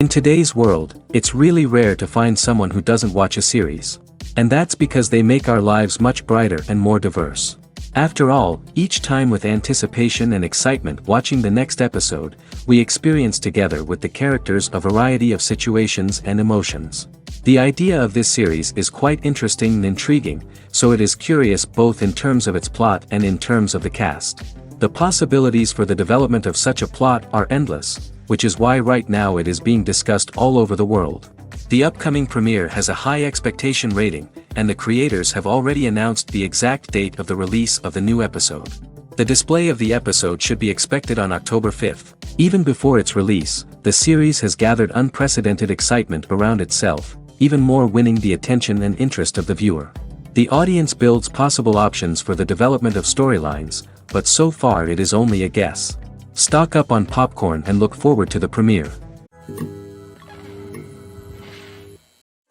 In today's world, it's really rare to find someone who doesn't watch a series. And that's because they make our lives much brighter and more diverse. After all, each time with anticipation and excitement watching the next episode, we experience together with the characters a variety of situations and emotions. The idea of this series is quite interesting and intriguing, so it is curious both in terms of its plot and in terms of the cast. The possibilities for the development of such a plot are endless, which is why right now it is being discussed all over the world. The upcoming premiere has a high expectation rating, and the creators have already announced the exact date of the release of the new episode. The display of the episode should be expected on October 5th. Even before its release, the series has gathered unprecedented excitement around itself, even more winning the attention and interest of the viewer. The audience builds possible options for the development of storylines, but so far it is only a guess. Stock up on popcorn and look forward to the premiere.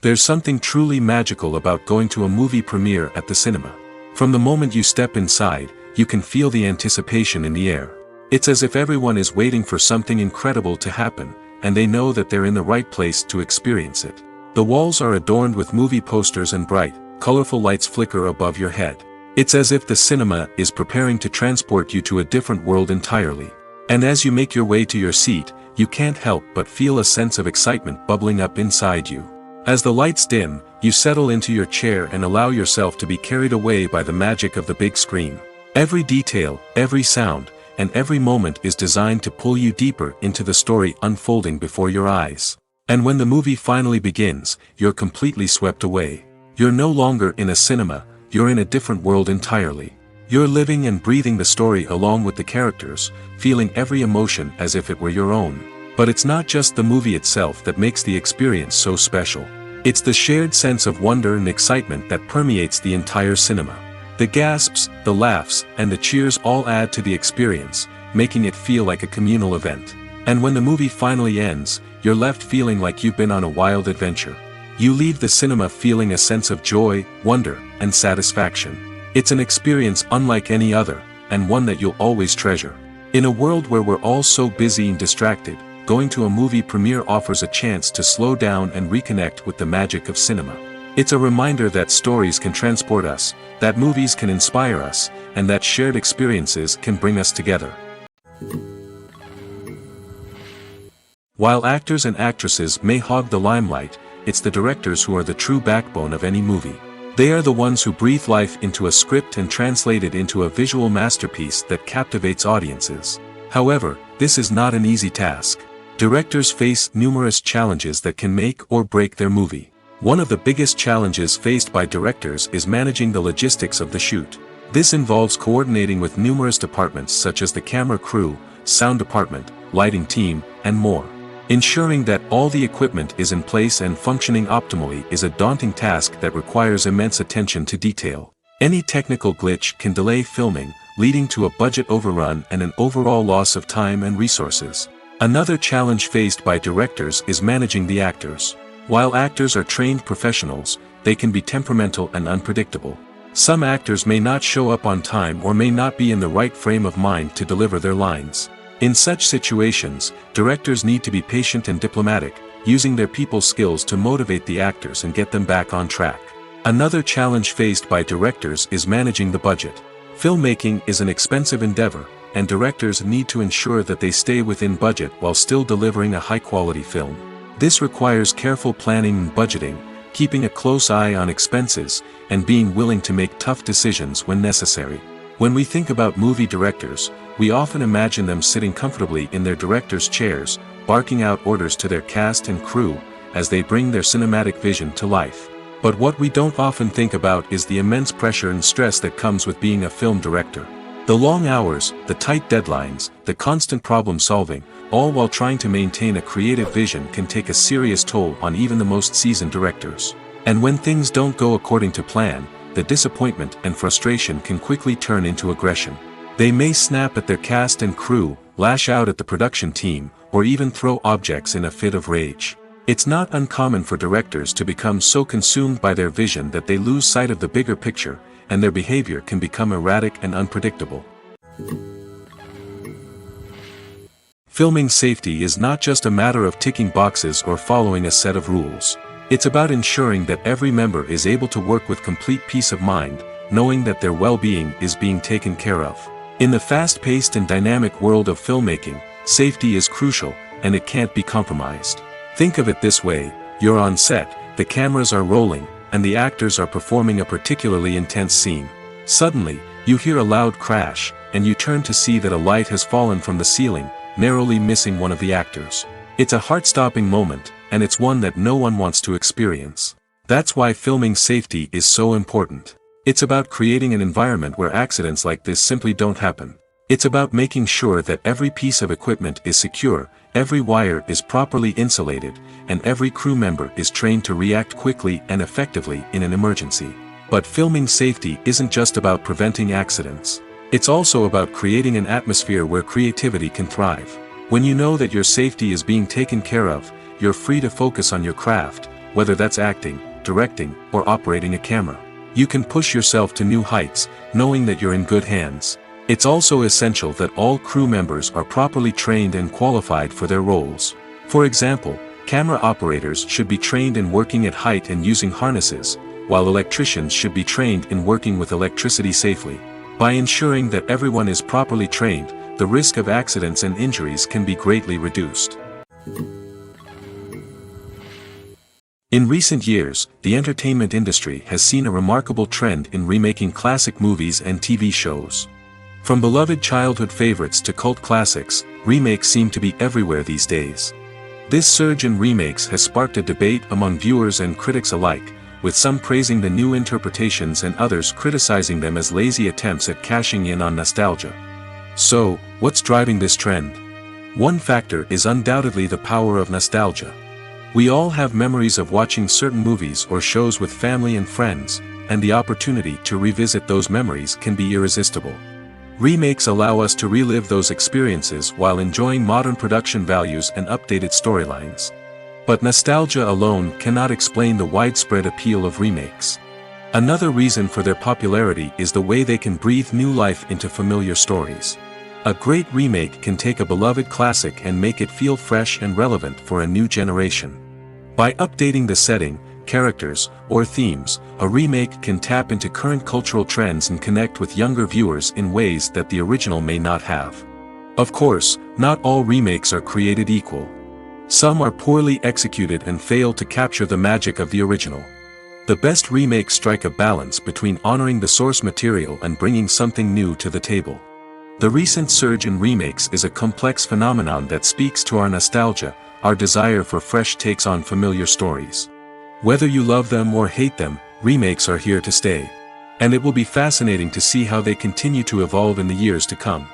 There's something truly magical about going to a movie premiere at the cinema. From the moment you step inside, you can feel the anticipation in the air. It's as if everyone is waiting for something incredible to happen, and they know that they're in the right place to experience it. The walls are adorned with movie posters and bright, colorful lights flicker above your head. It's as if the cinema is preparing to transport you to a different world entirely. And as you make your way to your seat, you can't help but feel a sense of excitement bubbling up inside you. As the lights dim, you settle into your chair and allow yourself to be carried away by the magic of the big screen. Every detail, every sound, and every moment is designed to pull you deeper into the story unfolding before your eyes. And when the movie finally begins, you're completely swept away. You're no longer in a cinema, you're in a different world entirely. You're living and breathing the story along with the characters, feeling every emotion as if it were your own. But it's not just the movie itself that makes the experience so special. It's the shared sense of wonder and excitement that permeates the entire cinema. The gasps, the laughs, and the cheers all add to the experience, making it feel like a communal event. And when the movie finally ends, you're left feeling like you've been on a wild adventure. You leave the cinema feeling a sense of joy, wonder, and satisfaction. It's an experience unlike any other, and one that you'll always treasure. In a world where we're all so busy and distracted, going to a movie premiere offers a chance to slow down and reconnect with the magic of cinema. It's a reminder that stories can transport us, that movies can inspire us, and that shared experiences can bring us together. While actors and actresses may hog the limelight, it's the directors who are the true backbone of any movie. They are the ones who breathe life into a script and translate it into a visual masterpiece that captivates audiences. However, this is not an easy task. Directors face numerous challenges that can make or break their movie. One of the biggest challenges faced by directors is managing the logistics of the shoot. This involves coordinating with numerous departments such as the camera crew, sound department, lighting team, and more. Ensuring that all the equipment is in place and functioning optimally is a daunting task that requires immense attention to detail. Any technical glitch can delay filming, leading to a budget overrun and an overall loss of time and resources. Another challenge faced by directors is managing the actors. While actors are trained professionals, they can be temperamental and unpredictable. Some actors may not show up on time or may not be in the right frame of mind to deliver their lines. In such situations, directors need to be patient and diplomatic, using their people skills to motivate the actors and get them back on track. Another challenge faced by directors is managing the budget. Filmmaking is an expensive endeavor, and directors need to ensure that they stay within budget while still delivering a high-quality film. This requires careful planning and budgeting, keeping a close eye on expenses, and being willing to make tough decisions when necessary. When we think about movie directors, we often imagine them sitting comfortably in their director's chairs, barking out orders to their cast and crew, as they bring their cinematic vision to life. But what we don't often think about is the immense pressure and stress that comes with being a film director. The long hours, the tight deadlines, the constant problem solving, all while trying to maintain a creative vision can take a serious toll on even the most seasoned directors. And when things don't go according to plan, the disappointment and frustration can quickly turn into aggression. They may snap at their cast and crew, lash out at the production team, or even throw objects in a fit of rage. It's not uncommon for directors to become so consumed by their vision that they lose sight of the bigger picture, and their behavior can become erratic and unpredictable. Filming safety is not just a matter of ticking boxes or following a set of rules. It's about ensuring that every member is able to work with complete peace of mind, knowing that their well-being is being taken care of. In the fast-paced and dynamic world of filmmaking, safety is crucial, and it can't be compromised. Think of it this way: you're on set, the cameras are rolling, and the actors are performing a particularly intense scene. Suddenly, you hear a loud crash, and you turn to see that a light has fallen from the ceiling, narrowly missing one of the actors. It's a heart-stopping moment, and it's one that no one wants to experience. That's why filming safety is so important. It's about creating an environment where accidents like this simply don't happen. It's about making sure that every piece of equipment is secure, every wire is properly insulated, and every crew member is trained to react quickly and effectively in an emergency. But filming safety isn't just about preventing accidents. It's also about creating an atmosphere where creativity can thrive. When you know that your safety is being taken care of, you're free to focus on your craft, whether that's acting, directing, or operating a camera. You can push yourself to new heights, knowing that you're in good hands. It's also essential that all crew members are properly trained and qualified for their roles. For example, camera operators should be trained in working at height and using harnesses, while electricians should be trained in working with electricity safely. By ensuring that everyone is properly trained, the risk of accidents and injuries can be greatly reduced. In recent years, the entertainment industry has seen a remarkable trend in remaking classic movies and TV shows. From beloved childhood favorites to cult classics, remakes seem to be everywhere these days. This surge in remakes has sparked a debate among viewers and critics alike, with some praising the new interpretations and others criticizing them as lazy attempts at cashing in on nostalgia. So, what's driving this trend? One factor is undoubtedly the power of nostalgia. We all have memories of watching certain movies or shows with family and friends, and the opportunity to revisit those memories can be irresistible. Remakes allow us to relive those experiences while enjoying modern production values and updated storylines. But nostalgia alone cannot explain the widespread appeal of remakes. Another reason for their popularity is the way they can breathe new life into familiar stories. A great remake can take a beloved classic and make it feel fresh and relevant for a new generation. By updating the setting, characters, or themes, a remake can tap into current cultural trends and connect with younger viewers in ways that the original may not have. Of course, not all remakes are created equal. Some are poorly executed and fail to capture the magic of the original. The best remakes strike a balance between honoring the source material and bringing something new to the table. The recent surge in remakes is a complex phenomenon that speaks to our nostalgia, our desire for fresh takes on familiar stories. Whether you love them or hate them, remakes are here to stay. And it will be fascinating to see how they continue to evolve in the years to come.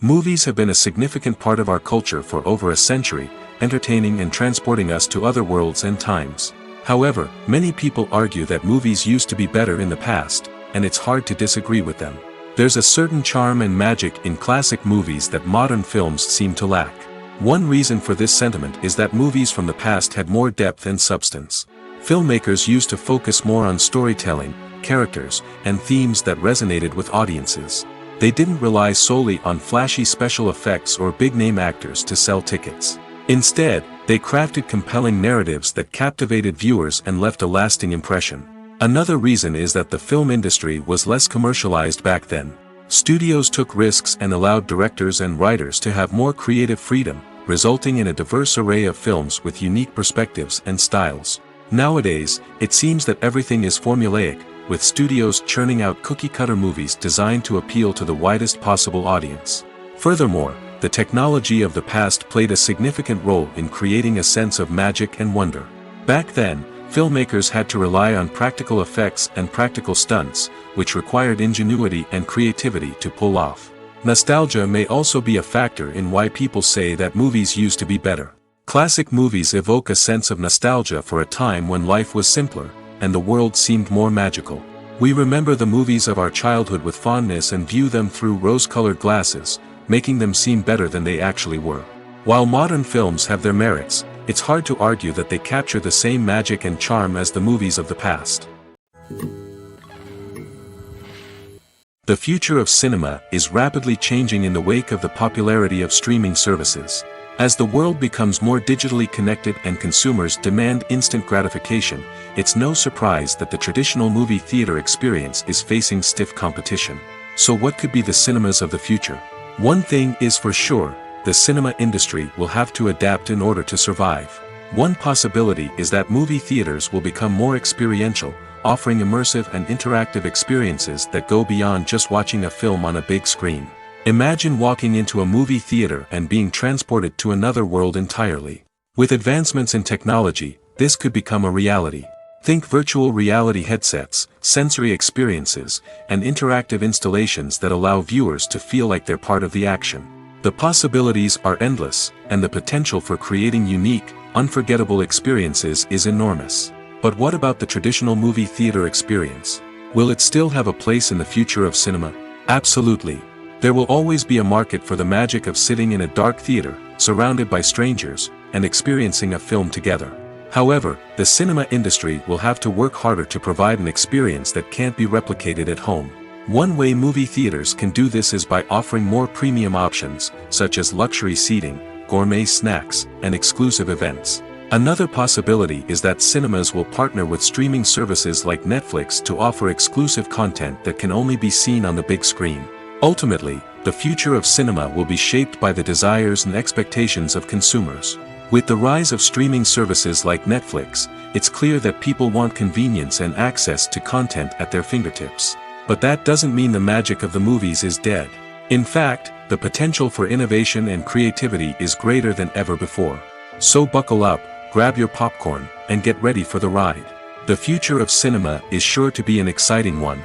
Movies have been a significant part of our culture for over a century, entertaining and transporting us to other worlds and times. However, many people argue that movies used to be better in the past, and it's hard to disagree with them. There's a certain charm and magic in classic movies that modern films seem to lack. One reason for this sentiment is that movies from the past had more depth and substance. Filmmakers used to focus more on storytelling, characters, and themes that resonated with audiences. They didn't rely solely on flashy special effects or big-name actors to sell tickets. Instead, they crafted compelling narratives that captivated viewers and left a lasting impression. Another reason is that the film industry was less commercialized back then. Studios took risks and allowed directors and writers to have more creative freedom, resulting in a diverse array of films with unique perspectives and styles. Nowadays, it seems that everything is formulaic, with studios churning out cookie-cutter movies designed to appeal to the widest possible audience. Furthermore, the technology of the past played a significant role in creating a sense of magic and wonder. Back then, filmmakers had to rely on practical effects and practical stunts, which required ingenuity and creativity to pull off. Nostalgia may also be a factor in why people say that movies used to be better. Classic movies evoke a sense of nostalgia for a time when life was simpler, and the world seemed more magical. We remember the movies of our childhood with fondness and view them through rose-colored glasses, making them seem better than they actually were. While modern films have their merits, it's hard to argue that they capture the same magic and charm as the movies of the past. The future of cinema is rapidly changing in the wake of the popularity of streaming services. As the world becomes more digitally connected and consumers demand instant gratification, it's no surprise that the traditional movie theater experience is facing stiff competition. So what could be the cinemas of the future? One thing is for sure, the cinema industry will have to adapt in order to survive. One possibility is that movie theaters will become more experiential, offering immersive and interactive experiences that go beyond just watching a film on a big screen. Imagine walking into a movie theater and being transported to another world entirely. With advancements in technology, this could become a reality. Think virtual reality headsets, sensory experiences, and interactive installations that allow viewers to feel like they're part of the action. The possibilities are endless, and the potential for creating unique, unforgettable experiences is enormous. But what about the traditional movie theater experience? Will it still have a place in the future of cinema? Absolutely. There will always be a market for the magic of sitting in a dark theater, surrounded by strangers, and experiencing a film together. However, the cinema industry will have to work harder to provide an experience that can't be replicated at home. One way movie theaters can do this is by offering more premium options, such as luxury seating, gourmet snacks, and exclusive events. Another possibility is that cinemas will partner with streaming services like Netflix to offer exclusive content that can only be seen on the big screen. Ultimately, the future of cinema will be shaped by the desires and expectations of consumers. With the rise of streaming services like Netflix, it's clear that people want convenience and access to content at their fingertips. But that doesn't mean the magic of the movies is dead. In fact, the potential for innovation and creativity is greater than ever before. So buckle up, grab your popcorn, and get ready for the ride. The future of cinema is sure to be an exciting one.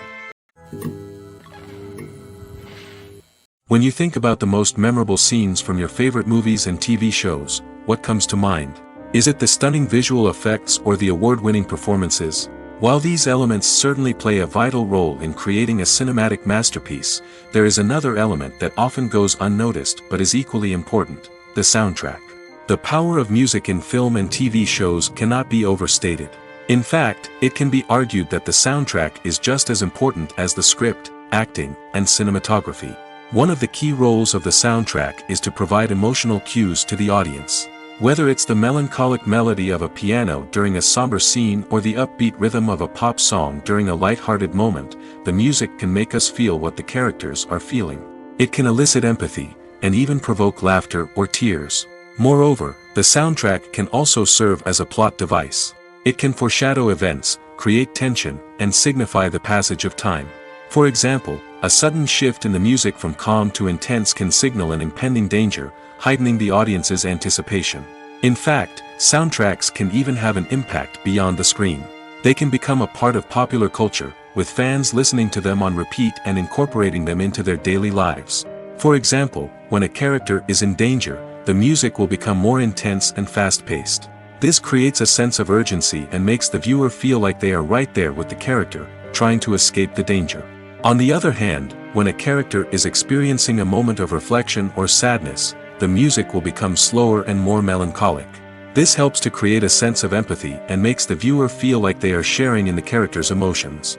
When you think about the most memorable scenes from your favorite movies and TV shows, what comes to mind? Is it the stunning visual effects or the award-winning performances? While these elements certainly play a vital role in creating a cinematic masterpiece, there is another element that often goes unnoticed but is equally important: the soundtrack. The power of music in film and TV shows cannot be overstated. In fact, it can be argued that the soundtrack is just as important as the script, acting, and cinematography. One of the key roles of the soundtrack is to provide emotional cues to the audience. Whether it's the melancholic melody of a piano during a somber scene or the upbeat rhythm of a pop song during a light-hearted moment, the music can make us feel what the characters are feeling. It can elicit empathy, and even provoke laughter or tears. Moreover, the soundtrack can also serve as a plot device. It can foreshadow events, create tension, and signify the passage of time. For example, a sudden shift in the music from calm to intense can signal an impending danger, heightening the audience's anticipation. In fact, soundtracks can even have an impact beyond the screen. They can become a part of popular culture, with fans listening to them on repeat and incorporating them into their daily lives. For example, when a character is in danger, the music will become more intense and fast-paced. This creates a sense of urgency and makes the viewer feel like they are right there with the character, trying to escape the danger. On the other hand, when a character is experiencing a moment of reflection or sadness, the music will become slower and more melancholic. This helps to create a sense of empathy and makes the viewer feel like they are sharing in the character's emotions.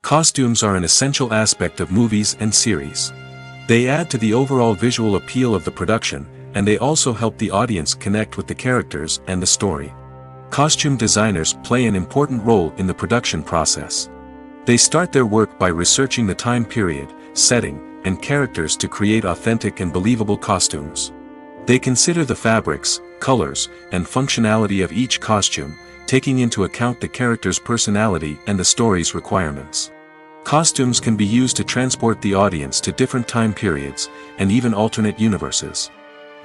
Costumes are an essential aspect of movies and series. They add to the overall visual appeal of the production, and they also help the audience connect with the characters and the story. Costume designers play an important role in the production process. They start their work by researching the time period, setting, and characters to create authentic and believable costumes. They consider the fabrics, colors, and functionality of each costume, taking into account the character's personality and the story's requirements. Costumes can be used to transport the audience to different time periods, and even alternate universes.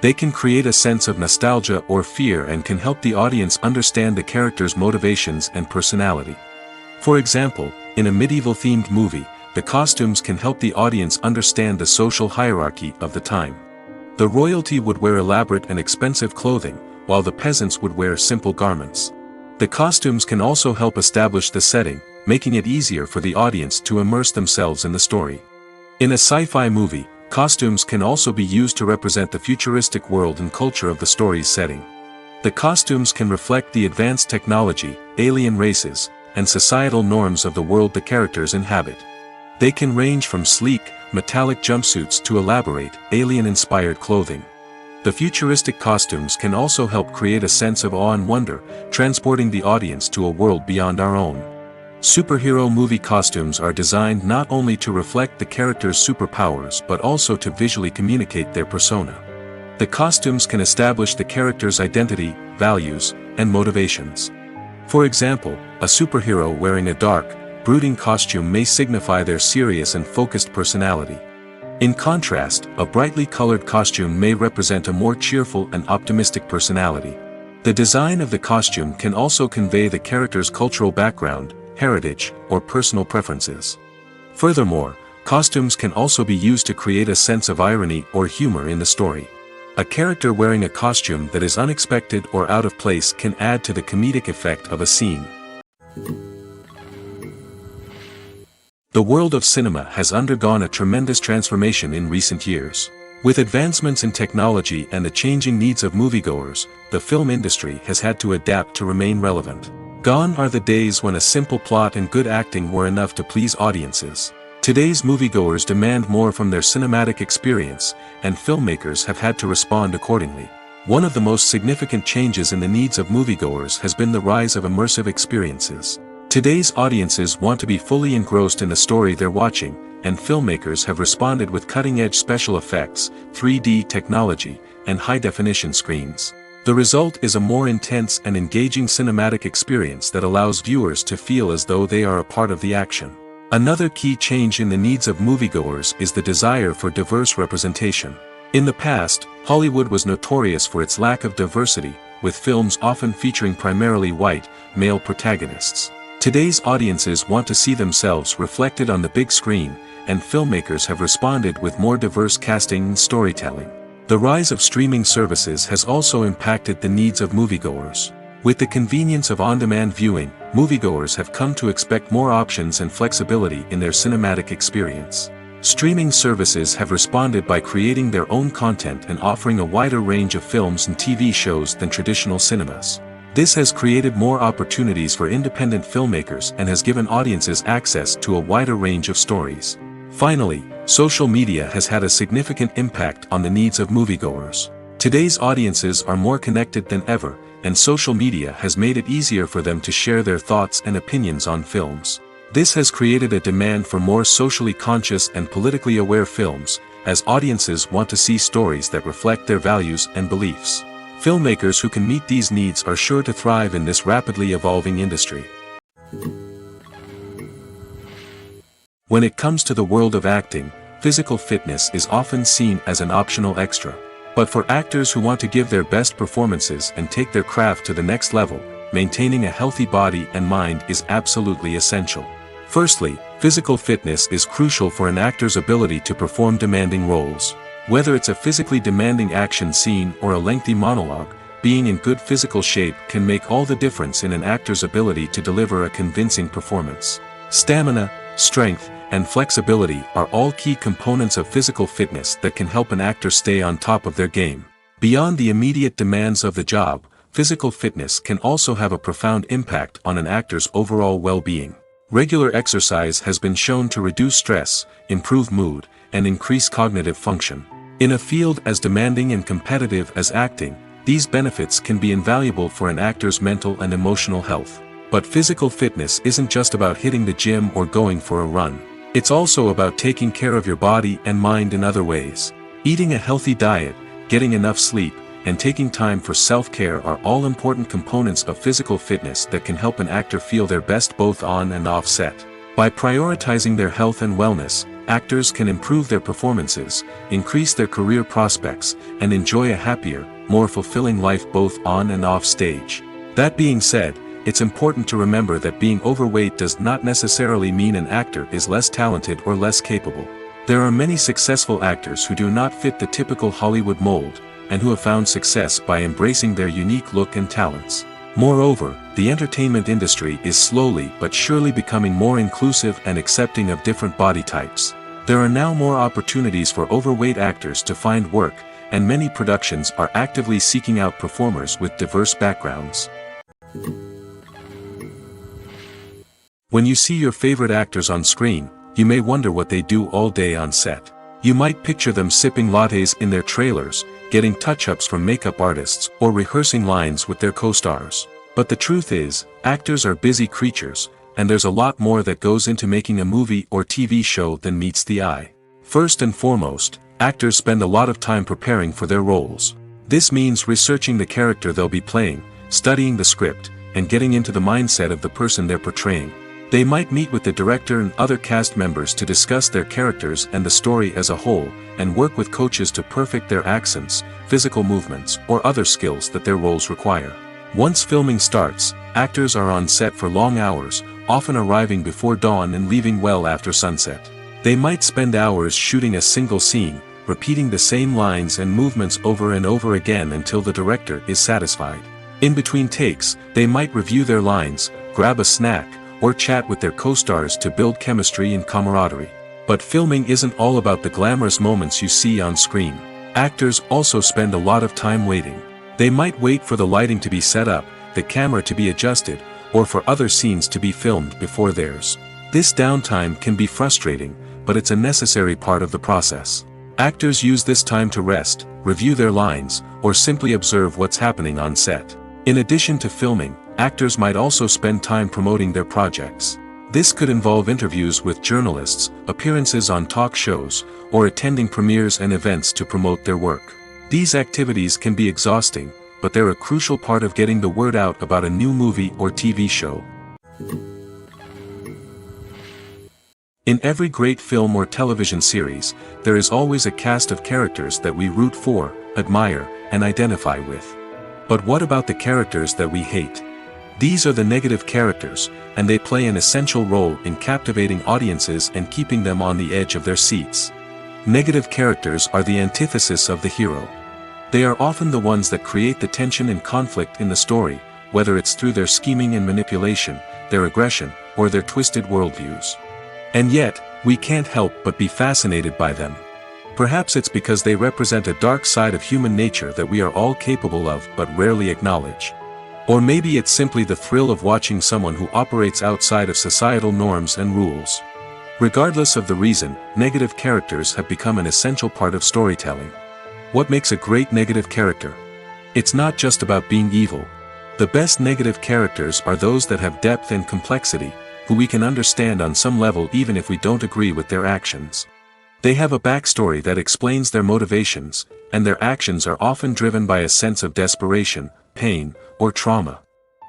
They can create a sense of nostalgia or fear and can help the audience understand the character's motivations and personality. For example, in a medieval-themed movie, the costumes can help the audience understand the social hierarchy of the time. The royalty would wear elaborate and expensive clothing, while the peasants would wear simple garments. The costumes can also help establish the setting, making it easier for the audience to immerse themselves in the story. In a sci-fi movie, costumes can also be used to represent the futuristic world and culture of the story's setting. The costumes can reflect the advanced technology, alien races, and societal norms of the world the characters inhabit. They can range from sleek, metallic jumpsuits to elaborate, alien-inspired clothing. The futuristic costumes can also help create a sense of awe and wonder, transporting the audience to a world beyond our own. Superhero movie costumes are designed not only to reflect the character's superpowers but also to visually communicate their persona. The costumes can establish the character's identity, values, and motivations. For example, a superhero wearing a dark, brooding costume may signify their serious and focused personality. In contrast, a brightly colored costume may represent a more cheerful and optimistic personality. The design of the costume can also convey the character's cultural background, heritage, or personal preferences. Furthermore, costumes can also be used to create a sense of irony or humor in the story. A character wearing a costume that is unexpected or out of place can add to the comedic effect of a scene. The world of cinema has undergone a tremendous transformation in recent years. With advancements in technology and the changing needs of moviegoers, the film industry has had to adapt to remain relevant. Gone are the days when a simple plot and good acting were enough to please audiences. Today's moviegoers demand more from their cinematic experience, and filmmakers have had to respond accordingly. One of the most significant changes in the needs of moviegoers has been the rise of immersive experiences. Today's audiences want to be fully engrossed in the story they're watching, and filmmakers have responded with cutting-edge special effects, 3D technology, and high-definition screens. The result is a more intense and engaging cinematic experience that allows viewers to feel as though they are a part of the action. Another key change in the needs of moviegoers is the desire for diverse representation. In the past, Hollywood was notorious for its lack of diversity, with films often featuring primarily white, male protagonists. Today's audiences want to see themselves reflected on the big screen, and filmmakers have responded with more diverse casting and storytelling. The rise of streaming services has also impacted the needs of moviegoers. With the convenience of on-demand viewing, moviegoers have come to expect more options and flexibility in their cinematic experience. Streaming services have responded by creating their own content and offering a wider range of films and TV shows than traditional cinemas. This has created more opportunities for independent filmmakers and has given audiences access to a wider range of stories. Finally, social media has had a significant impact on the needs of moviegoers. Today's audiences are more connected than ever, and social media has made it easier for them to share their thoughts and opinions on films. This has created a demand for more socially conscious and politically aware films, as audiences want to see stories that reflect their values and beliefs. Filmmakers who can meet these needs are sure to thrive in this rapidly evolving industry. When it comes to the world of acting, physical fitness is often seen as an optional extra. But for actors who want to give their best performances and take their craft to the next level, maintaining a healthy body and mind is absolutely essential. Firstly, physical fitness is crucial for an actor's ability to perform demanding roles. Whether it's a physically demanding action scene or a lengthy monologue, being in good physical shape can make all the difference in an actor's ability to deliver a convincing performance. Stamina, strength, and flexibility are all key components of physical fitness that can help an actor stay on top of their game. Beyond the immediate demands of the job, physical fitness can also have a profound impact on an actor's overall well-being. Regular exercise has been shown to reduce stress, improve mood, and increase cognitive function. In a field as demanding and competitive as acting, these benefits can be invaluable for an actor's mental and emotional health. But physical fitness isn't just about hitting the gym or going for a run. It's also about taking care of your body and mind in other ways. Eating a healthy diet, getting enough sleep, and taking time for self-care are all important components of physical fitness that can help an actor feel their best both on and off set. By prioritizing their health and wellness, actors can improve their performances, increase their career prospects, and enjoy a happier, more fulfilling life both on and off stage. That being said, it's important to remember that being overweight does not necessarily mean an actor is less talented or less capable. There are many successful actors who do not fit the typical Hollywood mold, and who have found success by embracing their unique look and talents. Moreover, the entertainment industry is slowly but surely becoming more inclusive and accepting of different body types. There are now more opportunities for overweight actors to find work, and many productions are actively seeking out performers with diverse backgrounds. When you see your favorite actors on screen, you may wonder what they do all day on set. You might picture them sipping lattes in their trailers, getting touch-ups from makeup artists, or rehearsing lines with their co-stars. But the truth is, actors are busy creatures, and there's a lot more that goes into making a movie or TV show than meets the eye. First and foremost, actors spend a lot of time preparing for their roles. This means researching the character they'll be playing, studying the script, and getting into the mindset of the person they're portraying. They might meet with the director and other cast members to discuss their characters and the story as a whole, and work with coaches to perfect their accents, physical movements, or other skills that their roles require. Once filming starts, actors are on set for long hours, often arriving before dawn and leaving well after sunset. They might spend hours shooting a single scene, repeating the same lines and movements over and over again until the director is satisfied. In between takes, they might review their lines, grab a snack, or chat with their co-stars to build chemistry and camaraderie. But filming isn't all about the glamorous moments you see on screen. Actors also spend a lot of time waiting. They might wait for the lighting to be set up, the camera to be adjusted, or for other scenes to be filmed before theirs. This downtime can be frustrating, but it's a necessary part of the process. Actors use this time to rest, review their lines, or simply observe what's happening on set. In addition to filming, actors might also spend time promoting their projects. This could involve interviews with journalists, appearances on talk shows, or attending premieres and events to promote their work. These activities can be exhausting, but they're a crucial part of getting the word out about a new movie or TV show. In every great film or television series, there is always a cast of characters that we root for, admire, and identify with. But what about the characters that we hate? These are the negative characters, and they play an essential role in captivating audiences and keeping them on the edge of their seats. Negative characters are the antithesis of the hero. They are often the ones that create the tension and conflict in the story, whether it's through their scheming and manipulation, their aggression, or their twisted worldviews. And yet, we can't help but be fascinated by them. Perhaps it's because they represent a dark side of human nature that we are all capable of but rarely acknowledge. Or maybe it's simply the thrill of watching someone who operates outside of societal norms and rules. Regardless of the reason, negative characters have become an essential part of storytelling. What makes a great negative character? It's not just about being evil. The best negative characters are those that have depth and complexity, who we can understand on some level even if we don't agree with their actions. They have a backstory that explains their motivations, and their actions are often driven by a sense of desperation, pain, or trauma.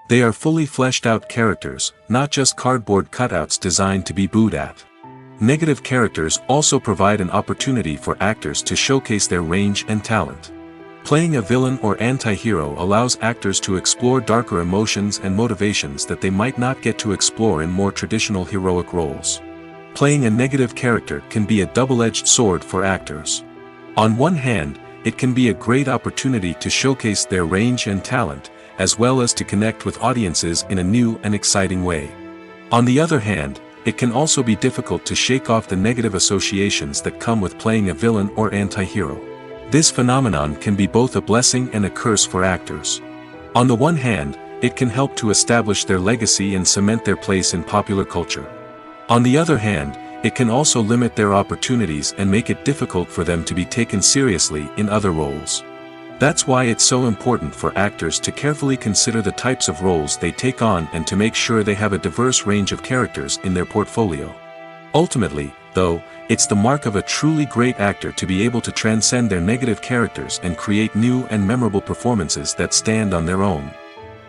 They are fully fleshed out characters, not just cardboard cutouts designed to be booed at. Negative characters also provide an opportunity for actors to showcase their range and talent. Playing a villain or anti-hero allows actors to explore darker emotions and motivations that they might not get to explore in more traditional heroic roles. Playing a negative character can be a double-edged sword for actors. On one hand, it can be a great opportunity to showcase their range and talent, as well as to connect with audiences in a new and exciting way. On the other hand, it can also be difficult to shake off the negative associations that come with playing a villain or anti-hero. This phenomenon can be both a blessing and a curse for actors. On the one hand, it can help to establish their legacy and cement their place in popular culture. On the other hand, it can also limit their opportunities and make it difficult for them to be taken seriously in other roles. That's why it's so important for actors to carefully consider the types of roles they take on and to make sure they have a diverse range of characters in their portfolio. Ultimately, though, it's the mark of a truly great actor to be able to transcend their negative characters and create new and memorable performances that stand on their own.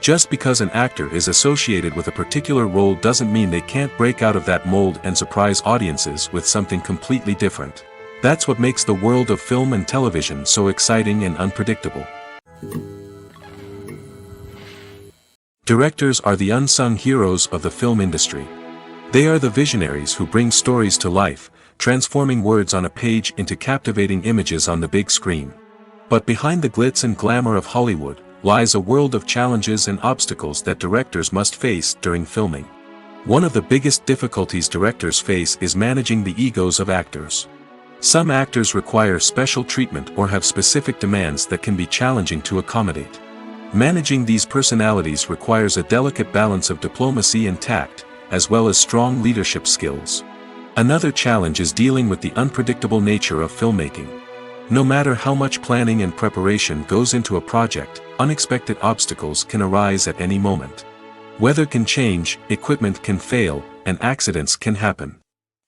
Just because an actor is associated with a particular role doesn't mean they can't break out of that mold and surprise audiences with something completely different. That's what makes the world of film and television so exciting and unpredictable. Directors are the unsung heroes of the film industry. They are the visionaries who bring stories to life, transforming words on a page into captivating images on the big screen. But behind the glitz and glamour of Hollywood lies a world of challenges and obstacles that directors must face during filming. One of the biggest difficulties directors face is managing the egos of actors. Some actors require special treatment or have specific demands that can be challenging to accommodate. Managing these personalities requires a delicate balance of diplomacy and tact, as well as strong leadership skills. Another challenge is dealing with the unpredictable nature of filmmaking. No matter how much planning and preparation goes into a project, unexpected obstacles can arise at any moment. Weather can change, equipment can fail, and accidents can happen.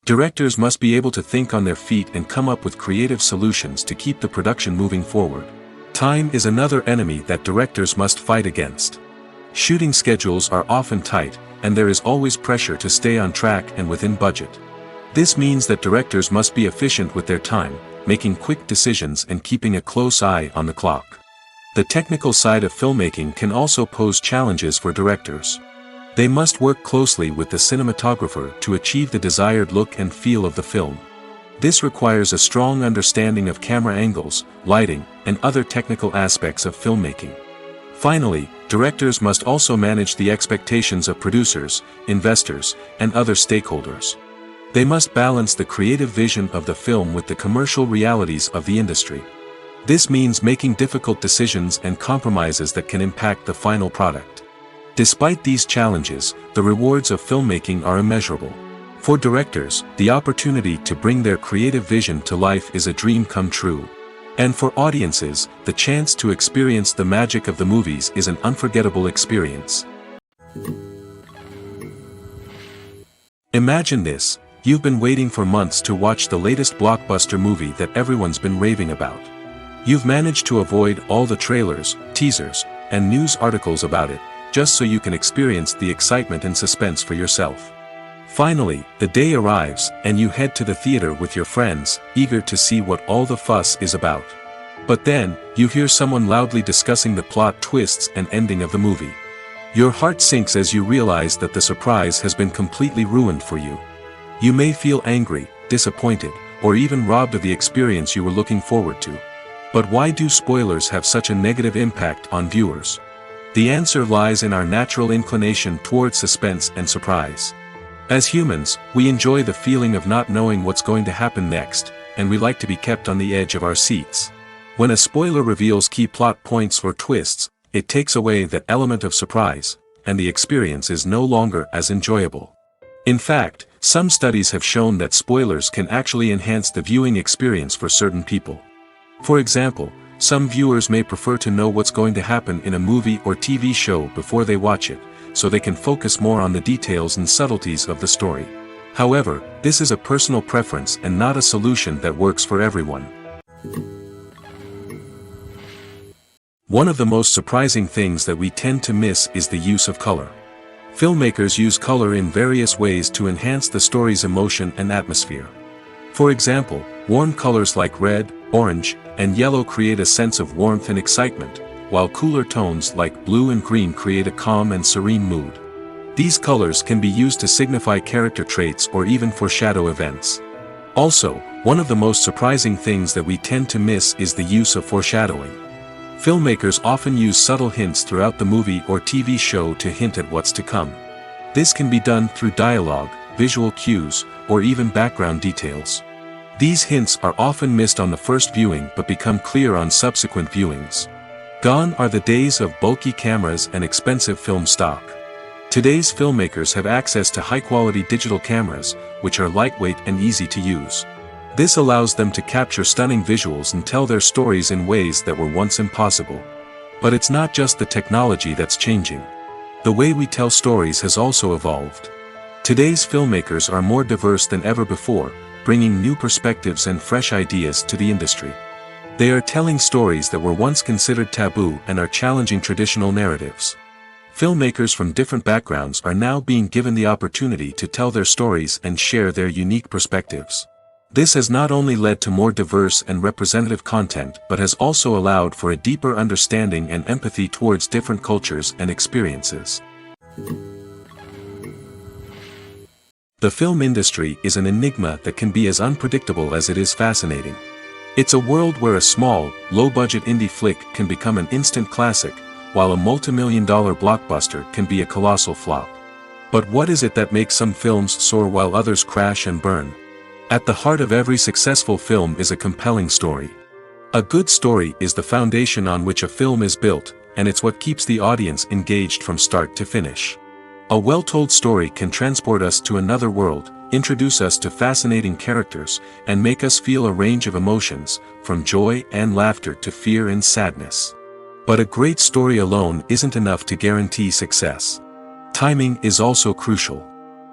Directors must be able to think on their feet and come up with creative solutions to keep the production moving forward. Time is another enemy that directors must fight against. Shooting schedules are often tight, and there is always pressure to stay on track and within budget. This means that directors must be efficient with their time, making quick decisions and keeping a close eye on the clock. The technical side of filmmaking can also pose challenges for directors. They must work closely with the cinematographer to achieve the desired look and feel of the film. This requires a strong understanding of camera angles, lighting, and other technical aspects of filmmaking. Finally, directors must also manage the expectations of producers, investors, and other stakeholders. They must balance the creative vision of the film with the commercial realities of the industry. This means making difficult decisions and compromises that can impact the final product. Despite these challenges, the rewards of filmmaking are immeasurable. For directors, the opportunity to bring their creative vision to life is a dream come true. And for audiences, the chance to experience the magic of the movies is an unforgettable experience. Imagine this: you've been waiting for months to watch the latest blockbuster movie that everyone's been raving about. You've managed to avoid all the trailers, teasers, and news articles about it, just so you can experience the excitement and suspense for yourself. Finally, the day arrives, and you head to the theater with your friends, eager to see what all the fuss is about. But then, you hear someone loudly discussing the plot twists and ending of the movie. Your heart sinks as you realize that the surprise has been completely ruined for you. You may feel angry, disappointed, or even robbed of the experience you were looking forward to. But why do spoilers have such a negative impact on viewers? The answer lies in our natural inclination toward suspense and surprise. As humans, we enjoy the feeling of not knowing what's going to happen next, and we like to be kept on the edge of our seats. When a spoiler reveals key plot points or twists, it takes away that element of surprise, and the experience is no longer as enjoyable. In fact, some studies have shown that spoilers can actually enhance the viewing experience for certain people. For example, some viewers may prefer to know what's going to happen in a movie or TV show before they watch it, so they can focus more on the details and subtleties of the story. However, this is a personal preference and not a solution that works for everyone. One of the most surprising things that we tend to miss is the use of color. Filmmakers use color in various ways to enhance the story's emotion and atmosphere. For example, warm colors like red, orange, and yellow create a sense of warmth and excitement, while cooler tones like blue and green create a calm and serene mood. These colors can be used to signify character traits or even foreshadow events. Also, one of the most surprising things that we tend to miss is the use of foreshadowing. Filmmakers often use subtle hints throughout the movie or TV show to hint at what's to come. This can be done through dialogue, visual cues, or even background details. These hints are often missed on the first viewing but become clear on subsequent viewings. Gone are the days of bulky cameras and expensive film stock. Today's filmmakers have access to high-quality digital cameras, which are lightweight and easy to use. This allows them to capture stunning visuals and tell their stories in ways that were once impossible. But it's not just the technology that's changing. The way we tell stories has also evolved. Today's filmmakers are more diverse than ever before, bringing new perspectives and fresh ideas to the industry. They are telling stories that were once considered taboo and are challenging traditional narratives. Filmmakers from different backgrounds are now being given the opportunity to tell their stories and share their unique perspectives. This has not only led to more diverse and representative content but has also allowed for a deeper understanding and empathy towards different cultures and experiences. The film industry is an enigma that can be as unpredictable as it is fascinating. It's a world where a small, low-budget indie flick can become an instant classic, while a multi-million-dollar blockbuster can be a colossal flop. But what is it that makes some films soar while others crash and burn? At the heart of every successful film is a compelling story. A good story is the foundation on which a film is built, and it's what keeps the audience engaged from start to finish. A well-told story can transport us to another world, introduce us to fascinating characters, and make us feel a range of emotions, from joy and laughter to fear and sadness. But a great story alone isn't enough to guarantee success. Timing is also crucial.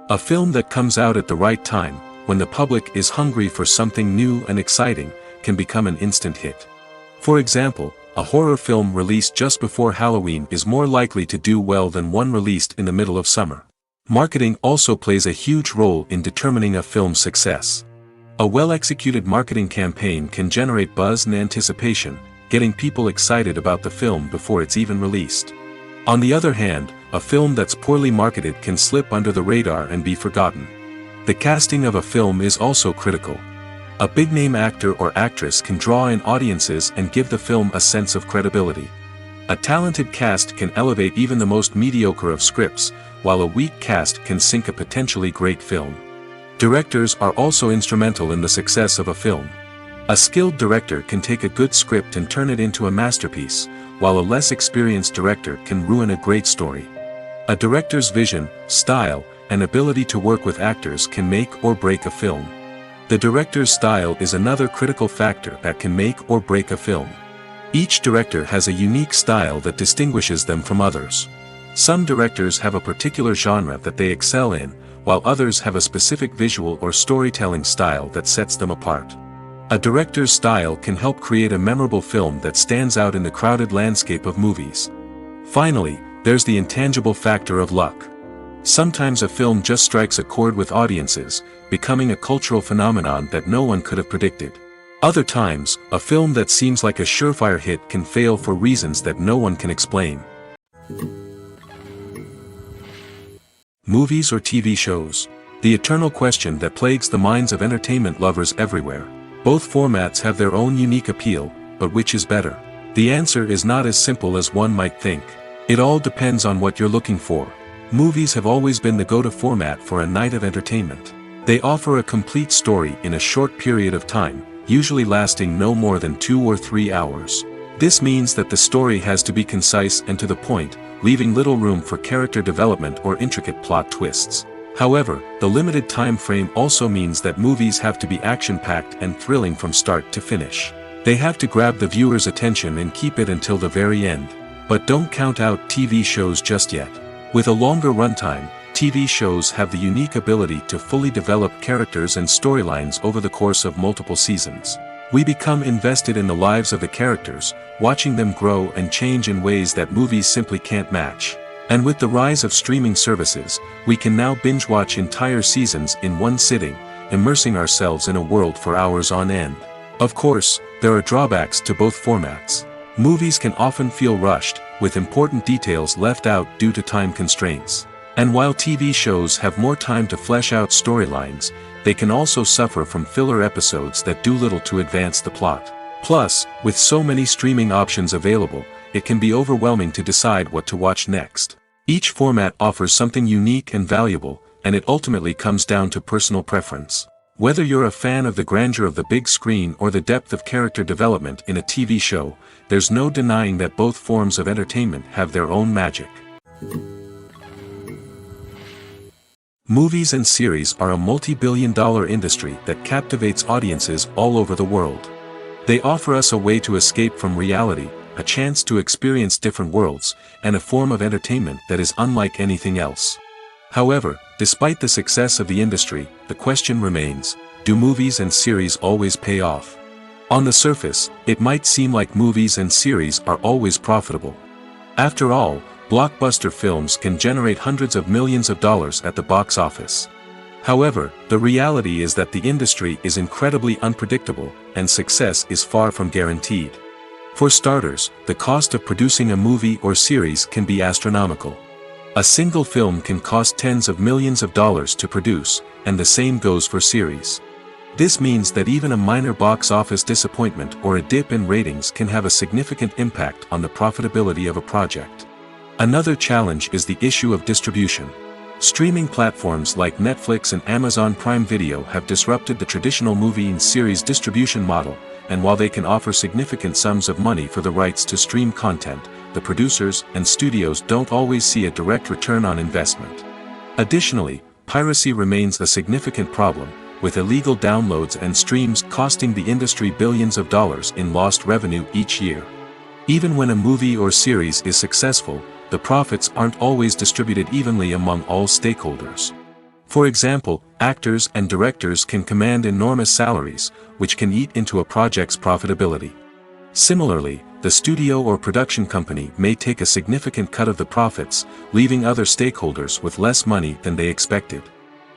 A film that comes out at the right time, when the public is hungry for something new and exciting, can become an instant hit. For example, a horror film released just before Halloween is more likely to do well than one released in the middle of summer. Marketing also plays a huge role in determining a film's success. A well-executed marketing campaign can generate buzz and anticipation, getting people excited about the film before it's even released. On the other hand, a film that's poorly marketed can slip under the radar and be forgotten. The casting of a film is also critical. A big-name actor or actress can draw in audiences and give the film a sense of credibility. A talented cast can elevate even the most mediocre of scripts, while a weak cast can sink a potentially great film. Directors are also instrumental in the success of a film. A skilled director can take a good script and turn it into a masterpiece, while a less experienced director can ruin a great story. A director's vision, style, and ability to work with actors can make or break a film. The director's style is another critical factor that can make or break a film. Each director has a unique style that distinguishes them from others. Some directors have a particular genre that they excel in, while others have a specific visual or storytelling style that sets them apart. A director's style can help create a memorable film that stands out in the crowded landscape of movies. Finally, there's the intangible factor of luck. Sometimes a film just strikes a chord with audiences, becoming a cultural phenomenon that no one could have predicted. Other times, a film that seems like a surefire hit can fail for reasons that no one can explain. Movies or TV shows? The eternal question that plagues the minds of entertainment lovers everywhere. Both formats have their own unique appeal, but which is better? The answer is not as simple as one might think. It all depends on what you're looking for. Movies have always been the go-to format for a night of entertainment. They offer a complete story in a short period of time, usually lasting no more than 2 or 3 hours. This means that the story has to be concise and to the point, leaving little room for character development or intricate plot twists. However, the limited time frame also means that movies have to be action-packed and thrilling from start to finish. They have to grab the viewer's attention and keep it until the very end. But don't count out TV shows just yet. With a longer runtime, TV shows have the unique ability to fully develop characters and storylines over the course of multiple seasons. We become invested in the lives of the characters, watching them grow and change in ways that movies simply can't match. And with the rise of streaming services, we can now binge-watch entire seasons in one sitting, immersing ourselves in a world for hours on end. Of course, there are drawbacks to both formats. Movies can often feel rushed, with important details left out due to time constraints. And while TV shows have more time to flesh out storylines, they can also suffer from filler episodes that do little to advance the plot. Plus, with so many streaming options available, it can be overwhelming to decide what to watch next. Each format offers something unique and valuable, and it ultimately comes down to personal preference. Whether you're a fan of the grandeur of the big screen or the depth of character development in a TV show, there's no denying that both forms of entertainment have their own magic. Movies and series are a multi-billion-dollar industry that captivates audiences all over the world. They offer us a way to escape from reality, a chance to experience different worlds, and a form of entertainment that is unlike anything else. However, despite the success of the industry, the question remains, do movies and series always pay off? On the surface, it might seem like movies and series are always profitable. After all, blockbuster films can generate hundreds of millions of dollars at the box office. However, the reality is that the industry is incredibly unpredictable, and success is far from guaranteed. For starters, the cost of producing a movie or series can be astronomical. A single film can cost tens of millions of dollars to produce, and the same goes for series. This means that even a minor box office disappointment or a dip in ratings can have a significant impact on the profitability of a project. Another challenge is the issue of distribution. Streaming platforms like Netflix and Amazon Prime Video have disrupted the traditional movie and series distribution model, and while they can offer significant sums of money for the rights to stream content, the producers and studios don't always see a direct return on investment. Additionally, piracy remains a significant problem, with illegal downloads and streams costing the industry billions of dollars in lost revenue each year. Even when a movie or series is successful, the profits aren't always distributed evenly among all stakeholders. For example, actors and directors can command enormous salaries, which can eat into a project's profitability. Similarly, the studio or production company may take a significant cut of the profits, leaving other stakeholders with less money than they expected.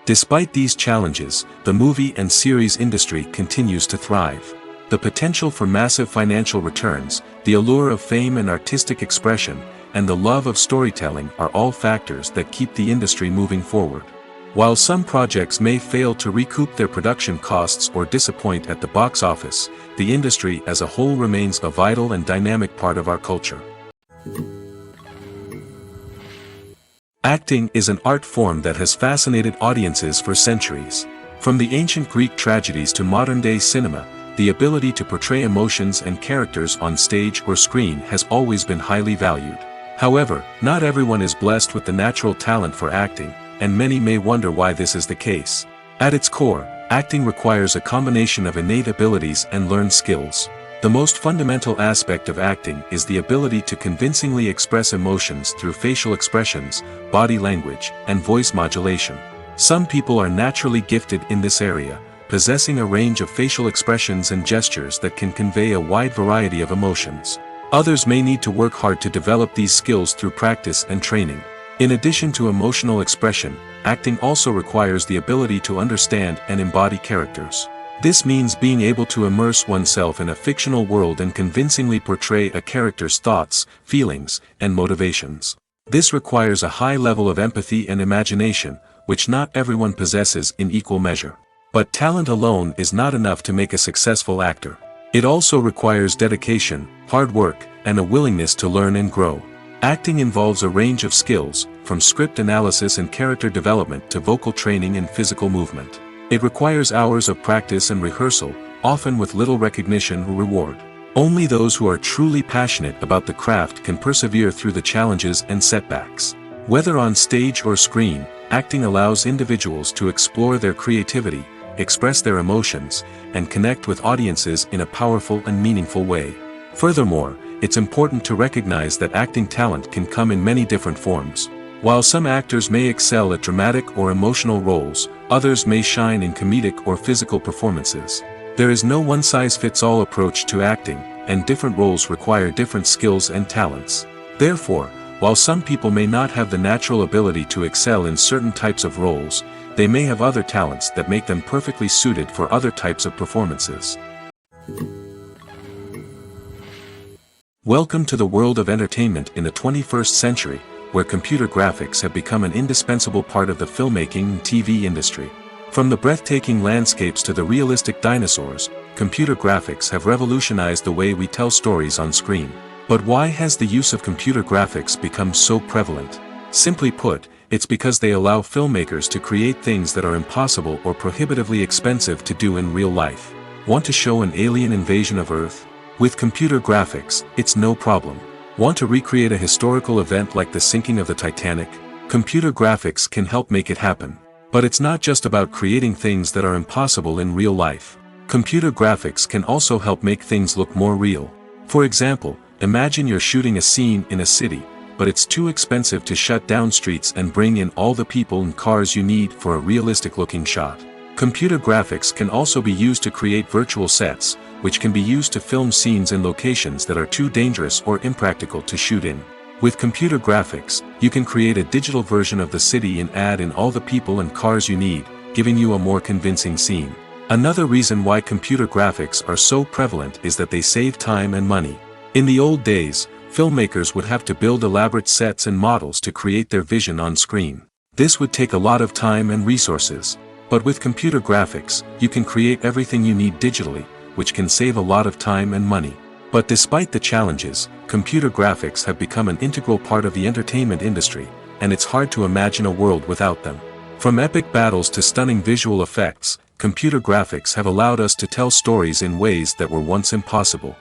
Despite these challenges, the movie and series industry continues to thrive. The potential for massive financial returns, the allure of fame and artistic expression, and the love of storytelling are all factors that keep the industry moving forward. While some projects may fail to recoup their production costs or disappoint at the box office, the industry as a whole remains a vital and dynamic part of our culture. Acting is an art form that has fascinated audiences for centuries. From the ancient Greek tragedies to modern-day cinema, the ability to portray emotions and characters on stage or screen has always been highly valued. However, not everyone is blessed with the natural talent for acting, and many may wonder why this is the case. At its core, acting requires a combination of innate abilities and learned skills. The most fundamental aspect of acting is the ability to convincingly express emotions through facial expressions, body language, and voice modulation. Some people are naturally gifted in this area, possessing a range of facial expressions and gestures that can convey a wide variety of emotions. Others may need to work hard to develop these skills through practice and training. In addition to emotional expression, acting also requires the ability to understand and embody characters. This means being able to immerse oneself in a fictional world and convincingly portray a character's thoughts, feelings, and motivations. This requires a high level of empathy and imagination, which not everyone possesses in equal measure. But talent alone is not enough to make a successful actor. It also requires dedication, hard work, and a willingness to learn and grow. Acting involves a range of skills, from script analysis and character development to vocal training and physical movement. It requires hours of practice and rehearsal, often with little recognition or reward. Only those who are truly passionate about the craft can persevere through the challenges and setbacks. Whether on stage or screen, acting allows individuals to explore their creativity, express their emotions, and connect with audiences in a powerful and meaningful way. Furthermore, it's important to recognize that acting talent can come in many different forms. While some actors may excel at dramatic or emotional roles, others may shine in comedic or physical performances. There is no one-size-fits-all approach to acting, and different roles require different skills and talents. Therefore, while some people may not have the natural ability to excel in certain types of roles, they may have other talents that make them perfectly suited for other types of performances. Welcome to the world of entertainment in the 21st century, where computer graphics have become an indispensable part of the filmmaking and TV industry. From the breathtaking landscapes to the realistic dinosaurs, computer graphics have revolutionized the way we tell stories on screen. But why has the use of computer graphics become so prevalent? Simply put, it's because they allow filmmakers to create things that are impossible or prohibitively expensive to do in real life. Want to show an alien invasion of Earth? With computer graphics, it's no problem. Want to recreate a historical event like the sinking of the Titanic? Computer graphics can help make it happen. But it's not just about creating things that are impossible in real life. Computer graphics can also help make things look more real. For example, imagine you're shooting a scene in a city, but it's too expensive to shut down streets and bring in all the people and cars you need for a realistic-looking shot. Computer graphics can also be used to create virtual sets, which can be used to film scenes in locations that are too dangerous or impractical to shoot in. With computer graphics, you can create a digital version of the city and add in all the people and cars you need, giving you a more convincing scene. Another reason why computer graphics are so prevalent is that they save time and money. In the old days, filmmakers would have to build elaborate sets and models to create their vision on screen. This would take a lot of time and resources. But with computer graphics, you can create everything you need digitally, which can save a lot of time and money. But despite the challenges, computer graphics have become an integral part of the entertainment industry, and it's hard to imagine a world without them. From epic battles to stunning visual effects, computer graphics have allowed us to tell stories in ways that were once impossible.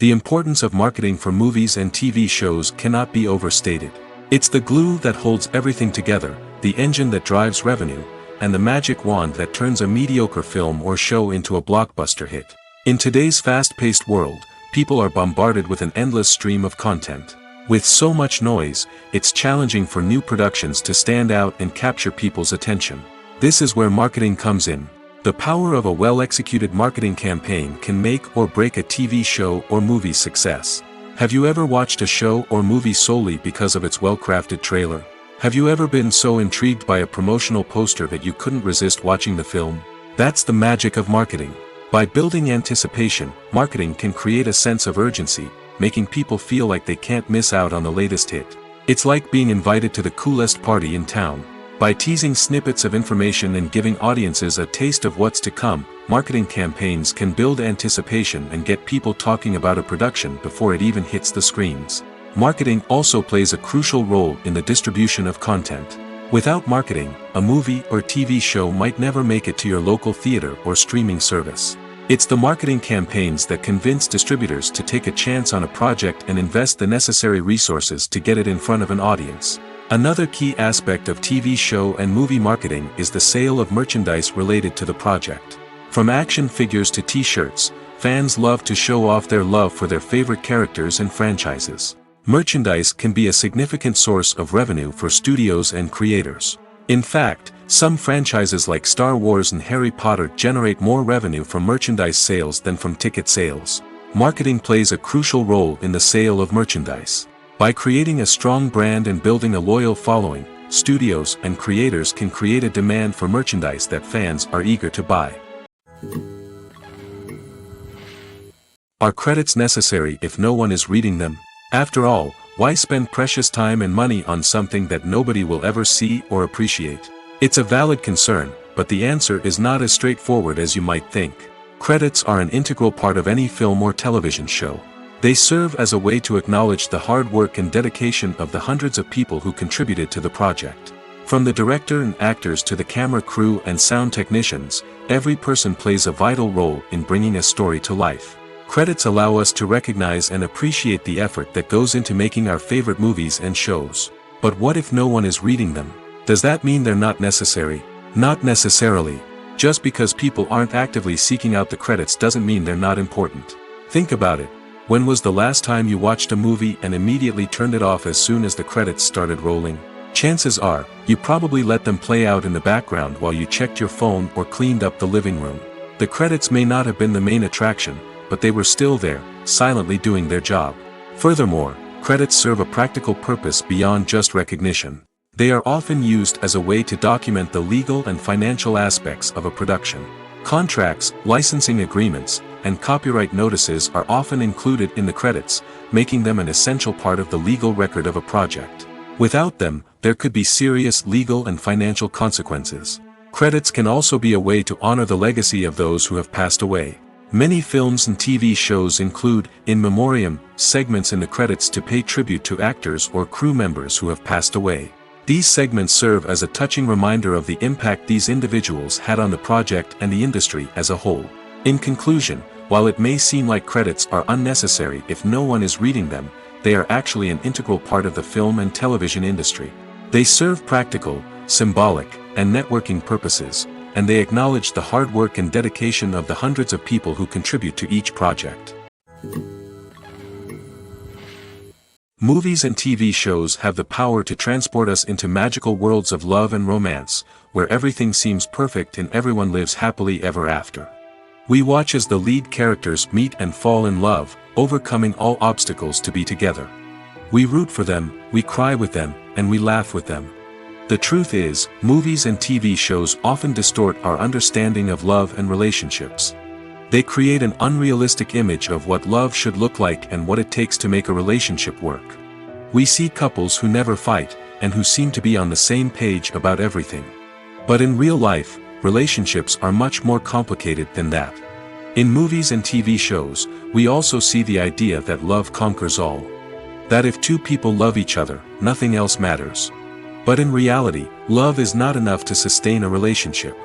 The importance of marketing for movies and TV shows cannot be overstated. It's the glue that holds everything together, the engine that drives revenue, and the magic wand that turns a mediocre film or show into a blockbuster hit. In today's fast-paced world, people are bombarded with an endless stream of content. With so much noise, it's challenging for new productions to stand out and capture people's attention. This is where marketing comes in. The power of a well-executed marketing campaign can make or break a TV show or movie's success. Have you ever watched a show or movie solely because of its well-crafted trailer? Have you ever been so intrigued by a promotional poster that you couldn't resist watching the film? That's the magic of marketing. By building anticipation, marketing can create a sense of urgency, making people feel like they can't miss out on the latest hit. It's like being invited to the coolest party in town. By teasing snippets of information and giving audiences a taste of what's to come, marketing campaigns can build anticipation and get people talking about a production before it even hits the screens. Marketing also plays a crucial role in the distribution of content. Without marketing, a movie or TV show might never make it to your local theater or streaming service. It's the marketing campaigns that convince distributors to take a chance on a project and invest the necessary resources to get it in front of an audience. Another key aspect of TV show and movie marketing is the sale of merchandise related to the project. From action figures to t-shirts, fans love to show off their love for their favorite characters and franchises. Merchandise can be a significant source of revenue for studios and creators. In fact, some franchises like Star Wars and Harry Potter generate more revenue from merchandise sales than from ticket sales. Marketing plays a crucial role in the sale of merchandise. By creating a strong brand and building a loyal following, studios and creators can create a demand for merchandise that fans are eager to buy. Are credits necessary if no one is reading them? After all, why spend precious time and money on something that nobody will ever see or appreciate? It's a valid concern, but the answer is not as straightforward as you might think. Credits are an integral part of any film or television show. They serve as a way to acknowledge the hard work and dedication of the hundreds of people who contributed to the project. From the director and actors to the camera crew and sound technicians, every person plays a vital role in bringing a story to life. Credits allow us to recognize and appreciate the effort that goes into making our favorite movies and shows. But what if no one is reading them? Does that mean they're not necessary? Not necessarily. Just because people aren't actively seeking out the credits doesn't mean they're not important. Think about it. When was the last time you watched a movie and immediately turned it off as soon as the credits started rolling? Chances are, you probably let them play out in the background while you checked your phone or cleaned up the living room. The credits may not have been the main attraction, but they were still there, silently doing their job. Furthermore, credits serve a practical purpose beyond just recognition. They are often used as a way to document the legal and financial aspects of a production. Contracts, licensing agreements, and copyright notices are often included in the credits, making them an essential part of the legal record of a project. Without them, there could be serious legal and financial consequences. Credits can also be a way to honor the legacy of those who have passed away. Many films and TV shows include, in memoriam, segments in the credits to pay tribute to actors or crew members who have passed away. These segments serve as a touching reminder of the impact these individuals had on the project and the industry as a whole. In conclusion, while it may seem like credits are unnecessary if no one is reading them, they are actually an integral part of the film and television industry. They serve practical, symbolic, and networking purposes, and they acknowledge the hard work and dedication of the hundreds of people who contribute to each project. Movies and TV shows have the power to transport us into magical worlds of love and romance, where everything seems perfect and everyone lives happily ever after. We watch as the lead characters meet and fall in love, overcoming all obstacles to be together. We root for them, we cry with them, and we laugh with them. The truth is, movies and TV shows often distort our understanding of love and relationships. They create an unrealistic image of what love should look like and what it takes to make a relationship work. We see couples who never fight, and who seem to be on the same page about everything. But in real life, relationships are much more complicated than that. In movies and TV shows, we also see the idea that love conquers all. That if two people love each other, nothing else matters. But in reality, love is not enough to sustain a relationship.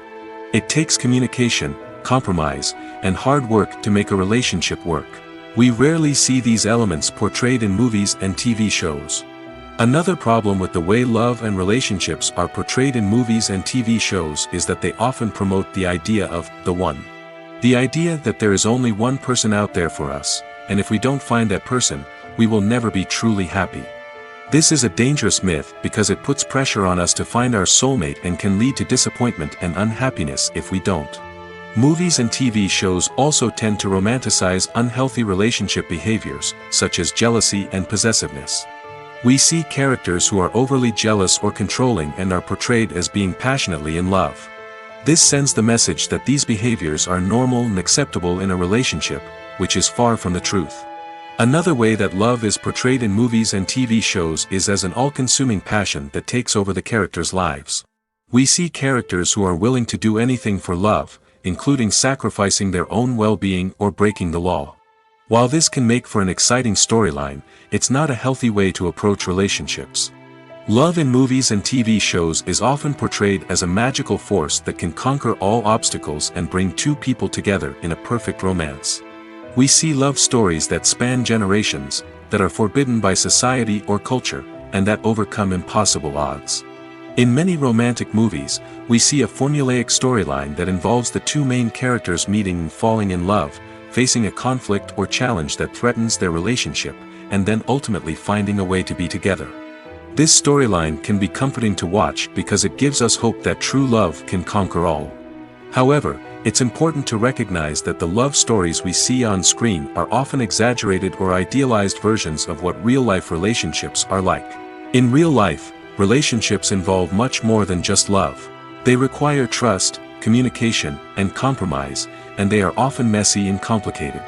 It takes communication, compromise, and hard work to make a relationship work. We rarely see these elements portrayed in movies and TV shows. Another problem with the way love and relationships are portrayed in movies and TV shows is that they often promote the idea of the one. The idea that there is only one person out there for us, and if we don't find that person, we will never be truly happy. This is a dangerous myth because it puts pressure on us to find our soulmate and can lead to disappointment and unhappiness if we don't. Movies and TV shows also tend to romanticize unhealthy relationship behaviors, such as jealousy and possessiveness. We see characters who are overly jealous or controlling and are portrayed as being passionately in love. This sends the message that these behaviors are normal and acceptable in a relationship, which is far from the truth. Another way that love is portrayed in movies and TV shows is as an all-consuming passion that takes over the characters' lives. We see characters who are willing to do anything for love, including sacrificing their own well-being or breaking the law. While this can make for an exciting storyline, it's not a healthy way to approach relationships. Love in movies and TV shows is often portrayed as a magical force that can conquer all obstacles and bring two people together in a perfect romance. We see love stories that span generations, that are forbidden by society or culture, and that overcome impossible odds. In many romantic movies, we see a formulaic storyline that involves the two main characters meeting and falling in love, facing a conflict or challenge that threatens their relationship, and then ultimately finding a way to be together. This storyline can be comforting to watch because it gives us hope that true love can conquer all. However, it's important to recognize that the love stories we see on screen are often exaggerated or idealized versions of what real-life relationships are like. In real life, relationships involve much more than just love. They require trust, communication, and compromise, and they are often messy and complicated.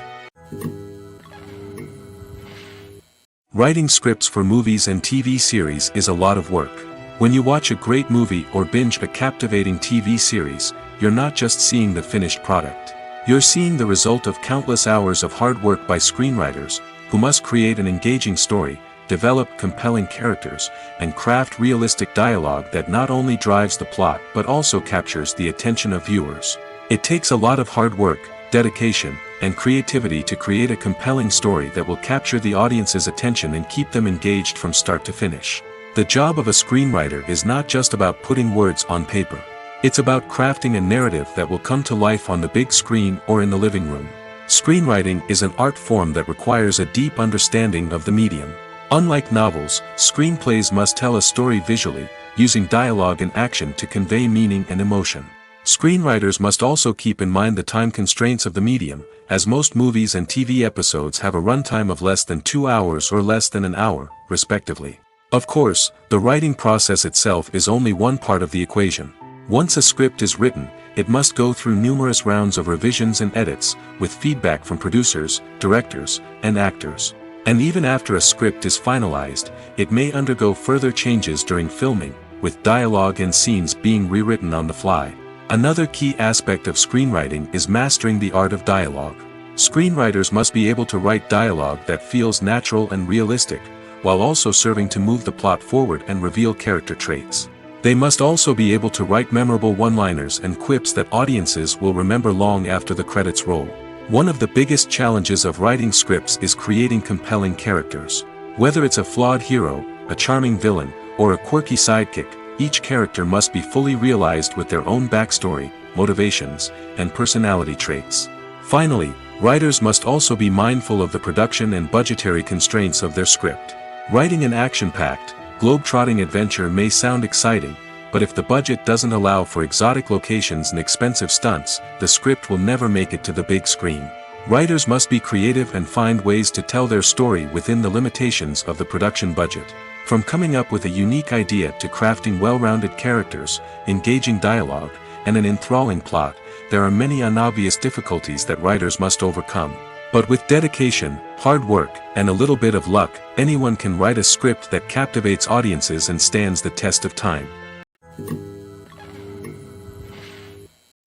Writing scripts for movies and TV series is a lot of work. When you watch a great movie or binge a captivating TV series, you're not just seeing the finished product. You're seeing the result of countless hours of hard work by screenwriters, who must create an engaging story, develop compelling characters, and craft realistic dialogue that not only drives the plot but also captures the attention of viewers. It takes a lot of hard work, dedication, and creativity to create a compelling story that will capture the audience's attention and keep them engaged from start to finish. The job of a screenwriter is not just about putting words on paper. It's about crafting a narrative that will come to life on the big screen or in the living room. Screenwriting is an art form that requires a deep understanding of the medium. Unlike novels, screenplays must tell a story visually, using dialogue and action to convey meaning and emotion. Screenwriters must also keep in mind the time constraints of the medium, as most movies and TV episodes have a runtime of less than 2 hours or less than an hour, respectively. Of course, the writing process itself is only one part of the equation. Once a script is written, it must go through numerous rounds of revisions and edits, with feedback from producers, directors, and actors. And even after a script is finalized, it may undergo further changes during filming, with dialogue and scenes being rewritten on the fly. Another key aspect of screenwriting is mastering the art of dialogue. Screenwriters must be able to write dialogue that feels natural and realistic, while also serving to move the plot forward and reveal character traits. They must also be able to write memorable one-liners and quips that audiences will remember long after the credits roll. One of the biggest challenges of writing scripts is creating compelling characters. Whether it's a flawed hero, a charming villain, or a quirky sidekick, each character must be fully realized with their own backstory, motivations, and personality traits. Finally, writers must also be mindful of the production and budgetary constraints of their script. Writing an action-packed, globe-trotting adventure may sound exciting, but if the budget doesn't allow for exotic locations and expensive stunts, the script will never make it to the big screen. Writers must be creative and find ways to tell their story within the limitations of the production budget. From coming up with a unique idea to crafting well-rounded characters, engaging dialogue, and an enthralling plot, there are many unobvious difficulties that writers must overcome. But with dedication, hard work, and a little bit of luck, anyone can write a script that captivates audiences and stands the test of time.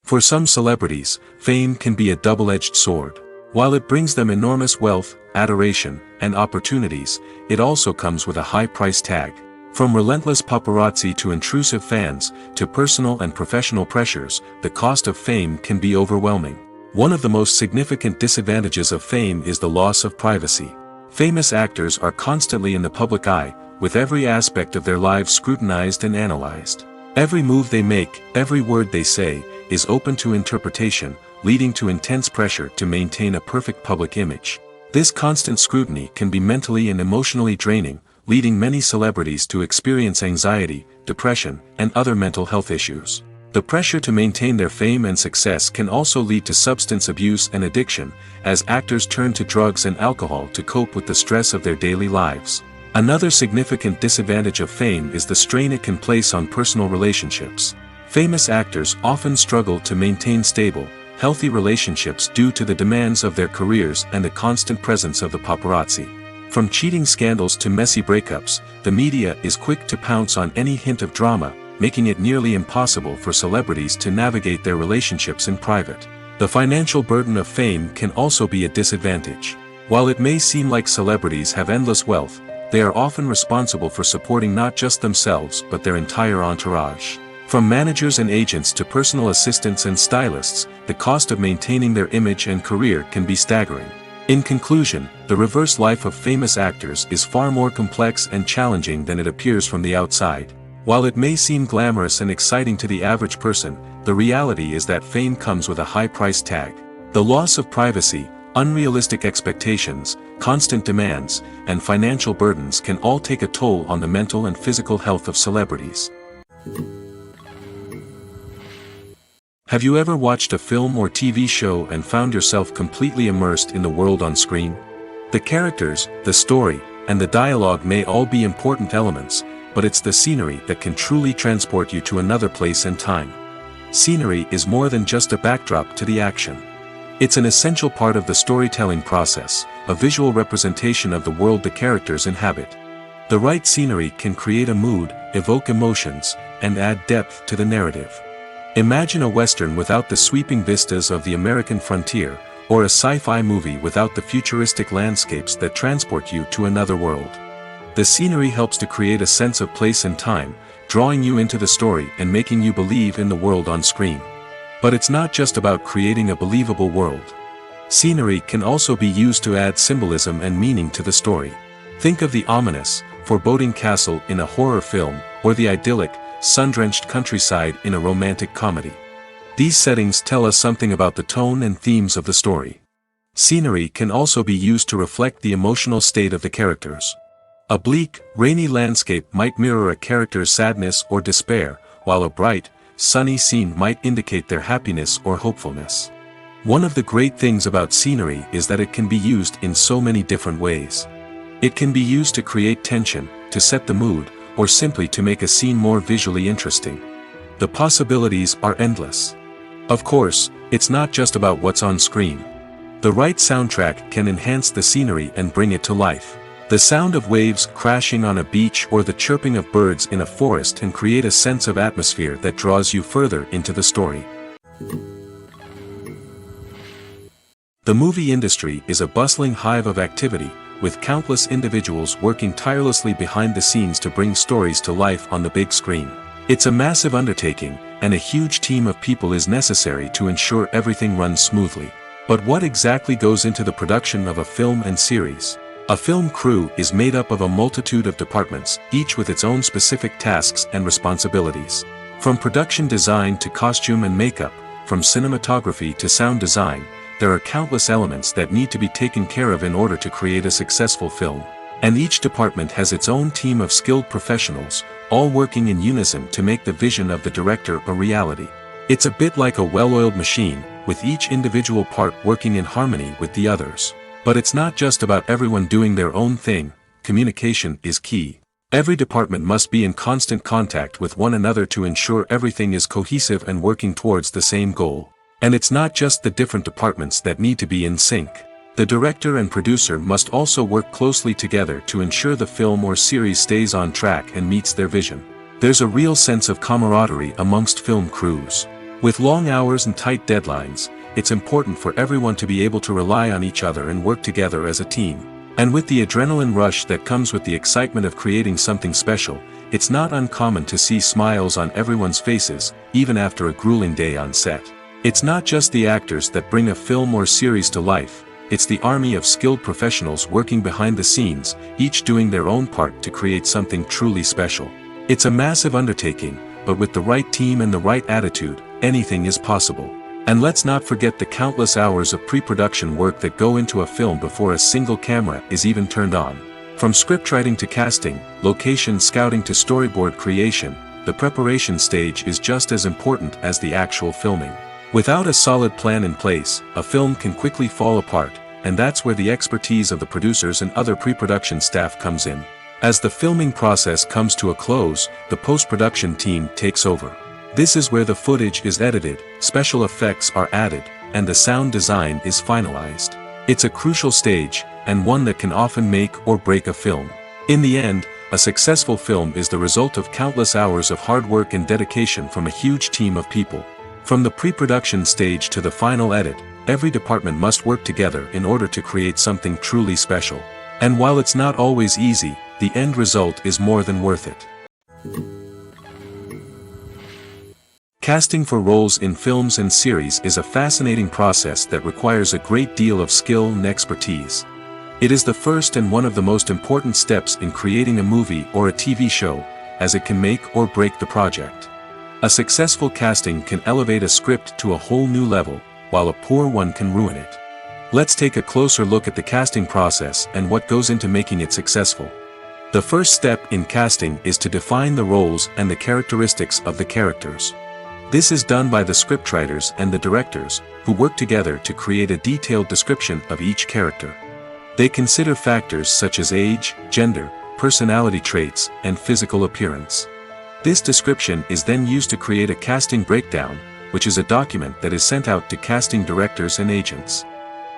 For some celebrities, fame can be a double-edged sword. While it brings them enormous wealth, adoration, and opportunities, it also comes with a high price tag. From relentless paparazzi to intrusive fans, to personal and professional pressures, the cost of fame can be overwhelming. One of the most significant disadvantages of fame is the loss of privacy. Famous actors are constantly in the public eye, with every aspect of their lives scrutinized and analyzed. Every move they make, every word they say, is open to interpretation, leading to intense pressure to maintain a perfect public image. This constant scrutiny can be mentally and emotionally draining, leading many celebrities to experience anxiety, depression, and other mental health issues. The pressure to maintain their fame and success can also lead to substance abuse and addiction, as actors turn to drugs and alcohol to cope with the stress of their daily lives. Another significant disadvantage of fame is the strain it can place on personal relationships. Famous actors often struggle to maintain stable, healthy relationships due to the demands of their careers and the constant presence of the paparazzi. From cheating scandals to messy breakups, the media is quick to pounce on any hint of drama, making it nearly impossible for celebrities to navigate their relationships in private. The financial burden of fame can also be a disadvantage. While it may seem like celebrities have endless wealth, they are often responsible for supporting not just themselves but their entire entourage. From managers and agents to personal assistants and stylists, the cost of maintaining their image and career can be staggering. In conclusion, the reverse life of famous actors is far more complex and challenging than it appears from the outside. While it may seem glamorous and exciting to the average person, the reality is that fame comes with a high price tag. The loss of privacy, unrealistic expectations, constant demands, and financial burdens can all take a toll on the mental and physical health of celebrities. Have you ever watched a film or TV show and found yourself completely immersed in the world on screen? The characters, the story, and the dialogue may all be important elements, but it's the scenery that can truly transport you to another place and time. Scenery is more than just a backdrop to the action. It's an essential part of the storytelling process, a visual representation of the world the characters inhabit. The right scenery can create a mood, evoke emotions, and add depth to the narrative. Imagine a Western without the sweeping vistas of the American frontier, or a sci-fi movie without the futuristic landscapes that transport you to another world. The scenery helps to create a sense of place and time, drawing you into the story and making you believe in the world on screen. But it's not just about creating a believable world. Scenery can also be used to add symbolism and meaning to the story. Think of the ominous, foreboding castle in a horror film, or the idyllic, sun-drenched countryside in a romantic comedy. These settings tell us something about the tone and themes of the story. Scenery can also be used to reflect the emotional state of the characters. A bleak, rainy landscape might mirror a character's sadness or despair, while a bright, sunny scene might indicate their happiness or hopefulness. One of the great things about scenery is that it can be used in so many different ways. It can be used to create tension, to set the mood, or simply to make a scene more visually interesting. The possibilities are endless. Of course, it's not just about what's on screen. The right soundtrack can enhance the scenery and bring it to life. The sound of waves crashing on a beach or the chirping of birds in a forest can create a sense of atmosphere that draws you further into the story. The movie industry is a bustling hive of activity, with countless individuals working tirelessly behind the scenes to bring stories to life on the big screen. It's a massive undertaking, and a huge team of people is necessary to ensure everything runs smoothly. But what exactly goes into the production of a film and series? A film crew is made up of a multitude of departments, each with its own specific tasks and responsibilities. From production design to costume and makeup, from cinematography to sound design, there are countless elements that need to be taken care of in order to create a successful film. And each department has its own team of skilled professionals, all working in unison to make the vision of the director a reality. It's a bit like a well-oiled machine, with each individual part working in harmony with the others. But it's not just about everyone doing their own thing. Communication is key. Every department must be in constant contact with one another to ensure everything is cohesive and working towards the same goal. And it's not just the different departments that need to be in sync. The director and producer must also work closely together to ensure the film or series stays on track and meets their vision. There's a real sense of camaraderie amongst film crews. With long hours and tight deadlines, it's important for everyone to be able to rely on each other and work together as a team. And with the adrenaline rush that comes with the excitement of creating something special, it's not uncommon to see smiles on everyone's faces, even after a grueling day on set. It's not just the actors that bring a film or series to life. it's the army of skilled professionals working behind the scenes, each doing their own part to create something truly special. It's a massive undertaking, but with the right team and the right attitude, anything is possible. And let's not forget the countless hours of pre-production work that go into a film before a single camera is even turned on. From scriptwriting to casting, location scouting to storyboard creation, the preparation stage is just as important as the actual filming. Without a solid plan in place, a film can quickly fall apart, and that's where the expertise of the producers and other pre-production staff comes in. As the filming process comes to a close, the post-production team takes over. This is where the footage is edited, special effects are added, and the sound design is finalized. It's a crucial stage, and one that can often make or break a film. In the end, a successful film is the result of countless hours of hard work and dedication from a huge team of people. From the pre-production stage to the final edit, every department must work together in order to create something truly special. And while it's not always easy, the end result is more than worth it. Casting for roles in films and series is a fascinating process that requires a great deal of skill and expertise. It is the first and one of the most important steps in creating a movie or a TV show, as it can make or break the project. A successful casting can elevate a script to a whole new level, while a poor one can ruin it. Let's take a closer look at the casting process and what goes into making it successful. The first step in casting is to define the roles and the characteristics of the characters. This is done by the scriptwriters and the directors, who work together to create a detailed description of each character. They consider factors such as age, gender, personality traits, and physical appearance. This description is then used to create a casting breakdown, which is a document that is sent out to casting directors and agents.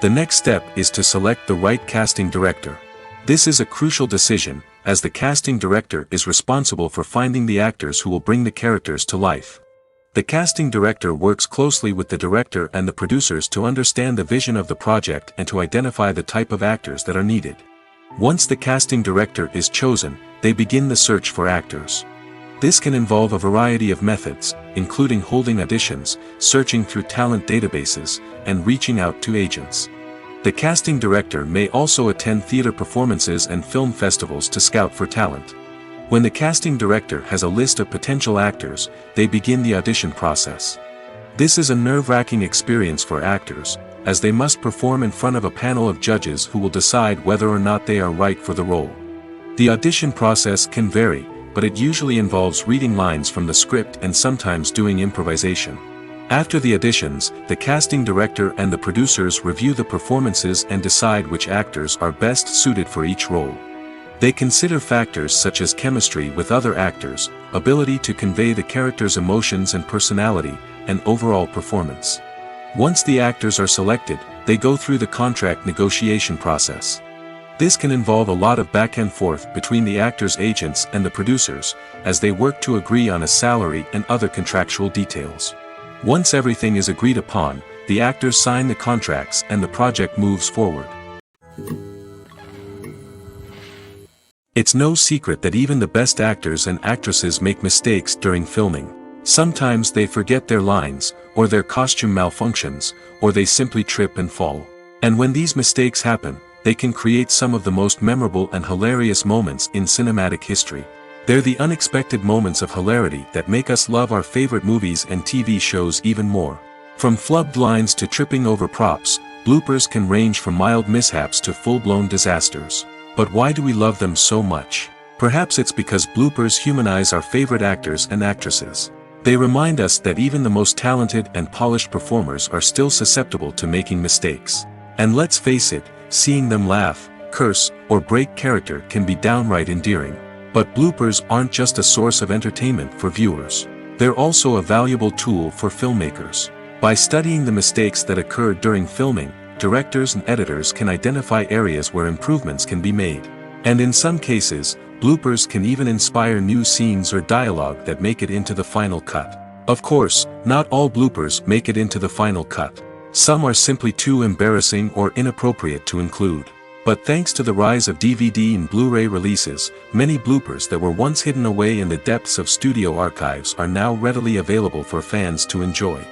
The next step is to select the right casting director. This is a crucial decision, as the casting director is responsible for finding the actors who will bring the characters to life. The casting director works closely with the director and the producers to understand the vision of the project and to identify the type of actors that are needed. Once the casting director is chosen, they begin the search for actors. This can involve a variety of methods, including holding auditions, searching through talent databases, and reaching out to agents. The casting director may also attend theater performances and film festivals to scout for talent. When the casting director has a list of potential actors, they begin the audition process. This is a nerve-wracking experience for actors, as they must perform in front of a panel of judges who will decide whether or not they are right for the role. The audition process can vary, but it usually involves reading lines from the script and sometimes doing improvisation. After the auditions, the casting director and the producers review the performances and decide which actors are best suited for each role. They consider factors such as chemistry with other actors, ability to convey the character's emotions and personality, and overall performance. Once the actors are selected, they go through the contract negotiation process. This can involve a lot of back and forth between the actors' agents and the producers, as they work to agree on a salary and other contractual details. Once everything is agreed upon, the actors sign the contracts and the project moves forward. It's no secret that even the best actors and actresses make mistakes during filming. Sometimes they forget their lines, or their costume malfunctions, or they simply trip and fall. And when these mistakes happen, they can create some of the most memorable and hilarious moments in cinematic history. They're the unexpected moments of hilarity that make us love our favorite movies and TV shows even more. From flubbed lines to tripping over props, bloopers can range from mild mishaps to full-blown disasters. But why do we love them so much? Perhaps it's because bloopers humanize our favorite actors and actresses. They remind us that even the most talented and polished performers are still susceptible to making mistakes. And let's face it, seeing them laugh, curse, or break character can be downright endearing. But bloopers aren't just a source of entertainment for viewers. They're also a valuable tool for filmmakers. By studying the mistakes that occur during filming, directors and editors can identify areas where improvements can be made. And in some cases, bloopers can even inspire new scenes or dialogue that make it into the final cut. Of course, not all bloopers make it into the final cut. Some are simply too embarrassing or inappropriate to include. But thanks to the rise of DVD and Blu-ray releases, many bloopers that were once hidden away in the depths of studio archives are now readily available for fans to enjoy.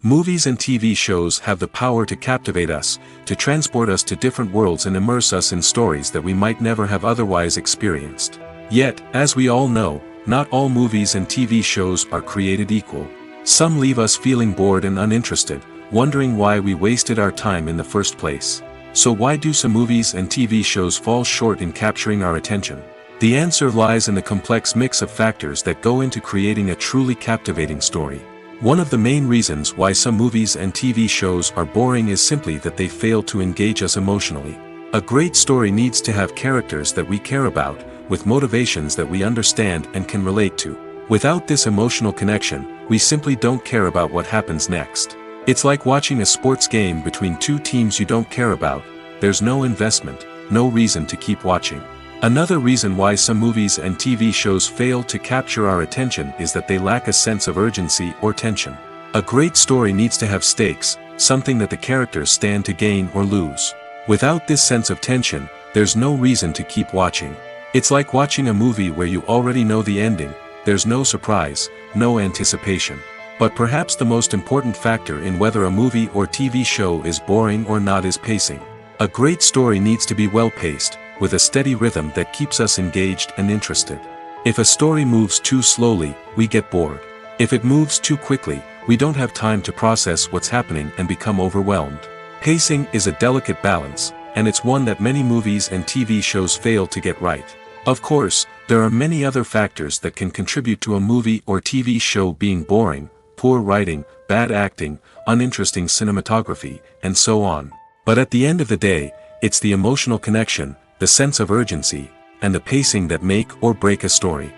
Movies and TV shows have the power to captivate us, to transport us to different worlds and immerse us in stories that we might never have otherwise experienced. Yet, as we all know, not all movies and TV shows are created equal. Some leave us feeling bored and uninterested, wondering why we wasted our time in the first place. So why do some movies and TV shows fall short in capturing our attention? The answer lies in the complex mix of factors that go into creating a truly captivating story. One of the main reasons why some movies and TV shows are boring is simply that they fail to engage us emotionally. A great story needs to have characters that we care about, with motivations that we understand and can relate to. Without this emotional connection, we simply don't care about what happens next. It's like watching a sports game between two teams you don't care about. There's no investment, no reason to keep watching. Another reason why some movies and TV shows fail to capture our attention is that they lack a sense of urgency or tension. A great story needs to have stakes, something that the characters stand to gain or lose. Without this sense of tension, there's no reason to keep watching. It's like watching a movie where you already know the ending. There's no surprise, no anticipation. But perhaps the most important factor in whether a movie or TV show is boring or not is pacing. A great story needs to be well-paced, with a steady rhythm that keeps us engaged and interested. If a story moves too slowly, we get bored. If it moves too quickly, we don't have time to process what's happening and become overwhelmed. Pacing is a delicate balance, and it's one that many movies and TV shows fail to get right. Of course, there are many other factors that can contribute to a movie or TV show being boring: poor writing, bad acting, uninteresting cinematography, and so on. But at the end of the day, it's the emotional connection, the sense of urgency, and the pacing that make or break a story.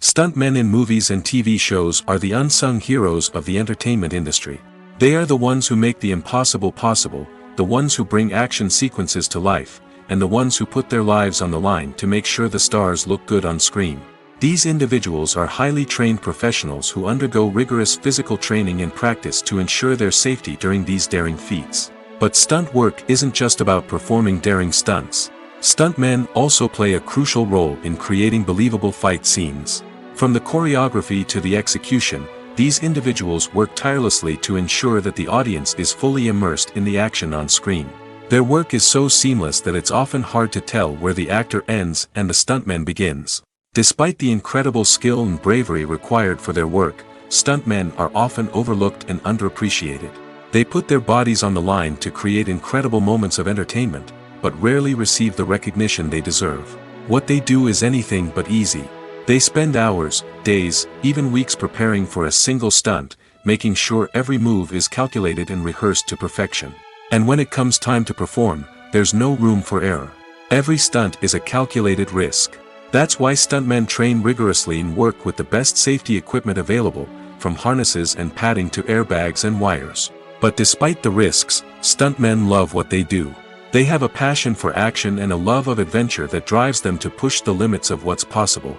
Stuntmen in movies and TV shows are the unsung heroes of the entertainment industry. They are the ones who make the impossible possible, the ones who bring action sequences to life, and the ones who put their lives on the line to make sure the stars look good on screen. These individuals are highly trained professionals who undergo rigorous physical training and practice to ensure their safety during these daring feats. But stunt work isn't just about performing daring stunts. Stuntmen also play a crucial role in creating believable fight scenes. From the choreography to the execution, these individuals work tirelessly to ensure that the audience is fully immersed in the action on screen. Their work is so seamless that it's often hard to tell where the actor ends and the stuntman begins. Despite the incredible skill and bravery required for their work, stuntmen are often overlooked and underappreciated. They put their bodies on the line to create incredible moments of entertainment, but rarely receive the recognition they deserve. What they do is anything but easy. They spend hours, days, even weeks preparing for a single stunt, making sure every move is calculated and rehearsed to perfection. And when it comes time to perform, there's no room for error. Every stunt is a calculated risk. That's why stuntmen train rigorously and work with the best safety equipment available, from harnesses and padding to airbags and wires. But despite the risks, stuntmen love what they do. They have a passion for action and a love of adventure that drives them to push the limits of what's possible.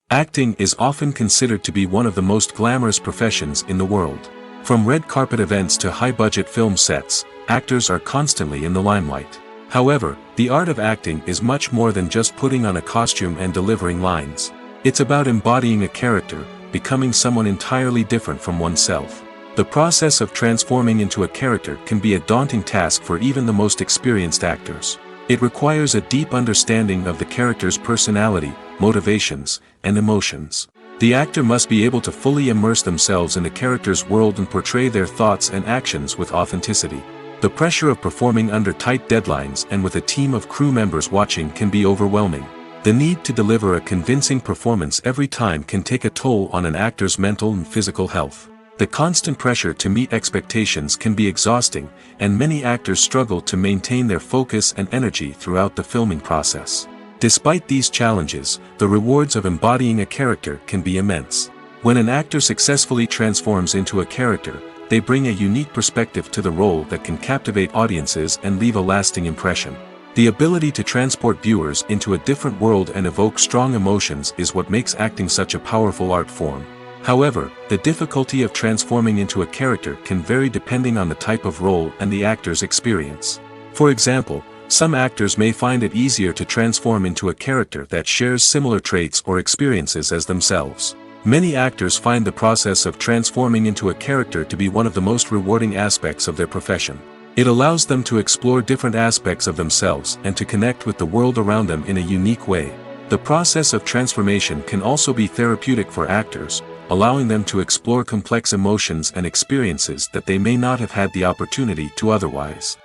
Acting is often considered to be one of the most glamorous professions in the world. From red carpet events to high-budget film sets, actors are constantly in the limelight. However, the art of acting is much more than just putting on a costume and delivering lines. It's about embodying a character, becoming someone entirely different from oneself. The process of transforming into a character can be a daunting task for even the most experienced actors. It requires a deep understanding of the character's personality, motivations, and emotions. The actor must be able to fully immerse themselves in the character's world and portray their thoughts and actions with authenticity. The pressure of performing under tight deadlines and with a team of crew members watching can be overwhelming. The need to deliver a convincing performance every time can take a toll on an actor's mental and physical health. The constant pressure to meet expectations can be exhausting, and many actors struggle to maintain their focus and energy throughout the filming process. Despite these challenges, the rewards of embodying a character can be immense. When an actor successfully transforms into a character, they bring a unique perspective to the role that can captivate audiences and leave a lasting impression. The ability to transport viewers into a different world and evoke strong emotions is what makes acting such a powerful art form. However, the difficulty of transforming into a character can vary depending on the type of role and the actor's experience. For example, some actors may find it easier to transform into a character that shares similar traits or experiences as themselves. Many actors find the process of transforming into a character to be one of the most rewarding aspects of their profession. It allows them to explore different aspects of themselves and to connect with the world around them in a unique way. The process of transformation can also be therapeutic for actors, allowing them to explore complex emotions and experiences that they may not have had the opportunity to otherwise.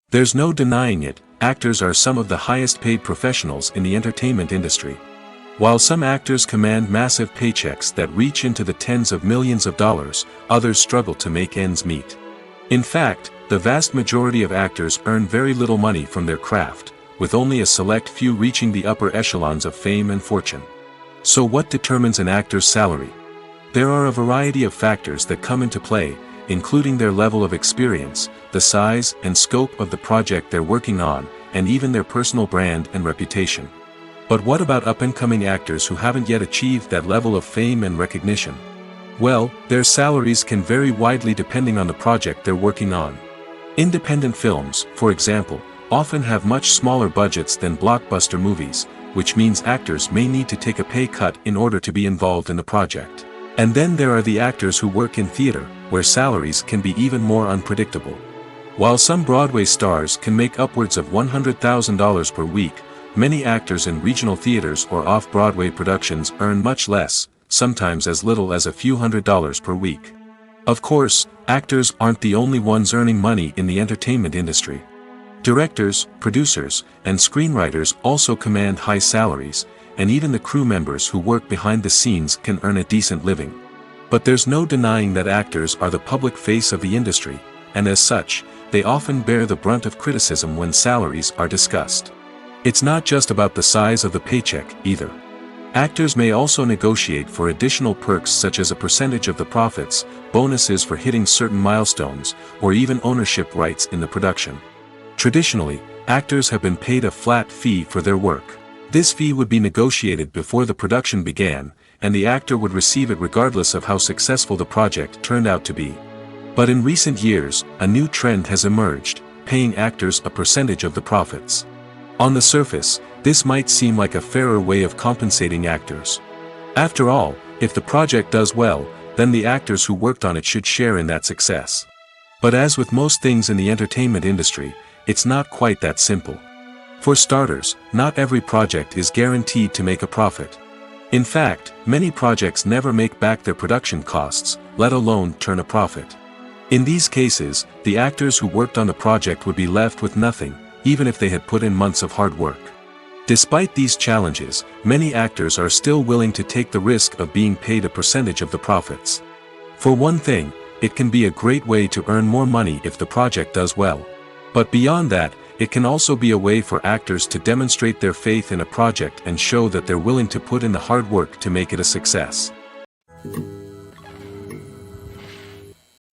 There's no denying it, actors are some of the highest paid professionals in the entertainment industry. While some actors command massive paychecks that reach into the tens of millions of dollars, others struggle to make ends meet. In fact, the vast majority of actors earn very little money from their craft, with only a select few reaching the upper echelons of fame and fortune. So what determines an actor's salary? There are a variety of factors that come into play, including their level of experience, the size and scope of the project they're working on, and even their personal brand and reputation. But what about up-and-coming actors who haven't yet achieved that level of fame and recognition? Well, their salaries can vary widely depending on the project they're working on. Independent films, for example, often have much smaller budgets than blockbuster movies, which means actors may need to take a pay cut in order to be involved in the project. And then there are the actors who work in theater, where salaries can be even more unpredictable. While some Broadway stars can make upwards of $100,000 per week, many actors in regional theaters or off-Broadway productions earn much less, sometimes as little as a few $100s per week. Of course, actors aren't the only ones earning money in the entertainment industry. Directors, producers, and screenwriters also command high salaries, and even the crew members who work behind the scenes can earn a decent living. But there's no denying that actors are the public face of the industry, and as such, they often bear the brunt of criticism when salaries are discussed. It's not just about the size of the paycheck, either. Actors may also negotiate for additional perks such as a percentage of the profits, bonuses for hitting certain milestones, or even ownership rights in the production. Traditionally, actors have been paid a flat fee for their work. This fee would be negotiated before the production began, and the actor would receive it regardless of how successful the project turned out to be. But in recent years, a new trend has emerged, paying actors a percentage of the profits. On the surface, this might seem like a fairer way of compensating actors. After all, if the project does well, then the actors who worked on it should share in that success. But as with most things in the entertainment industry, it's not quite that simple. For starters, not every project is guaranteed to make a profit. In fact, many projects never make back their production costs, let alone turn a profit. In these cases, the actors who worked on the project would be left with nothing, even if they had put in months of hard work. Despite these challenges, many actors are still willing to take the risk of being paid a percentage of the profits. For one thing, it can be a great way to earn more money if the project does well. But beyond that, it can also be a way for actors to demonstrate their faith in a project and show that they're willing to put in the hard work to make it a success.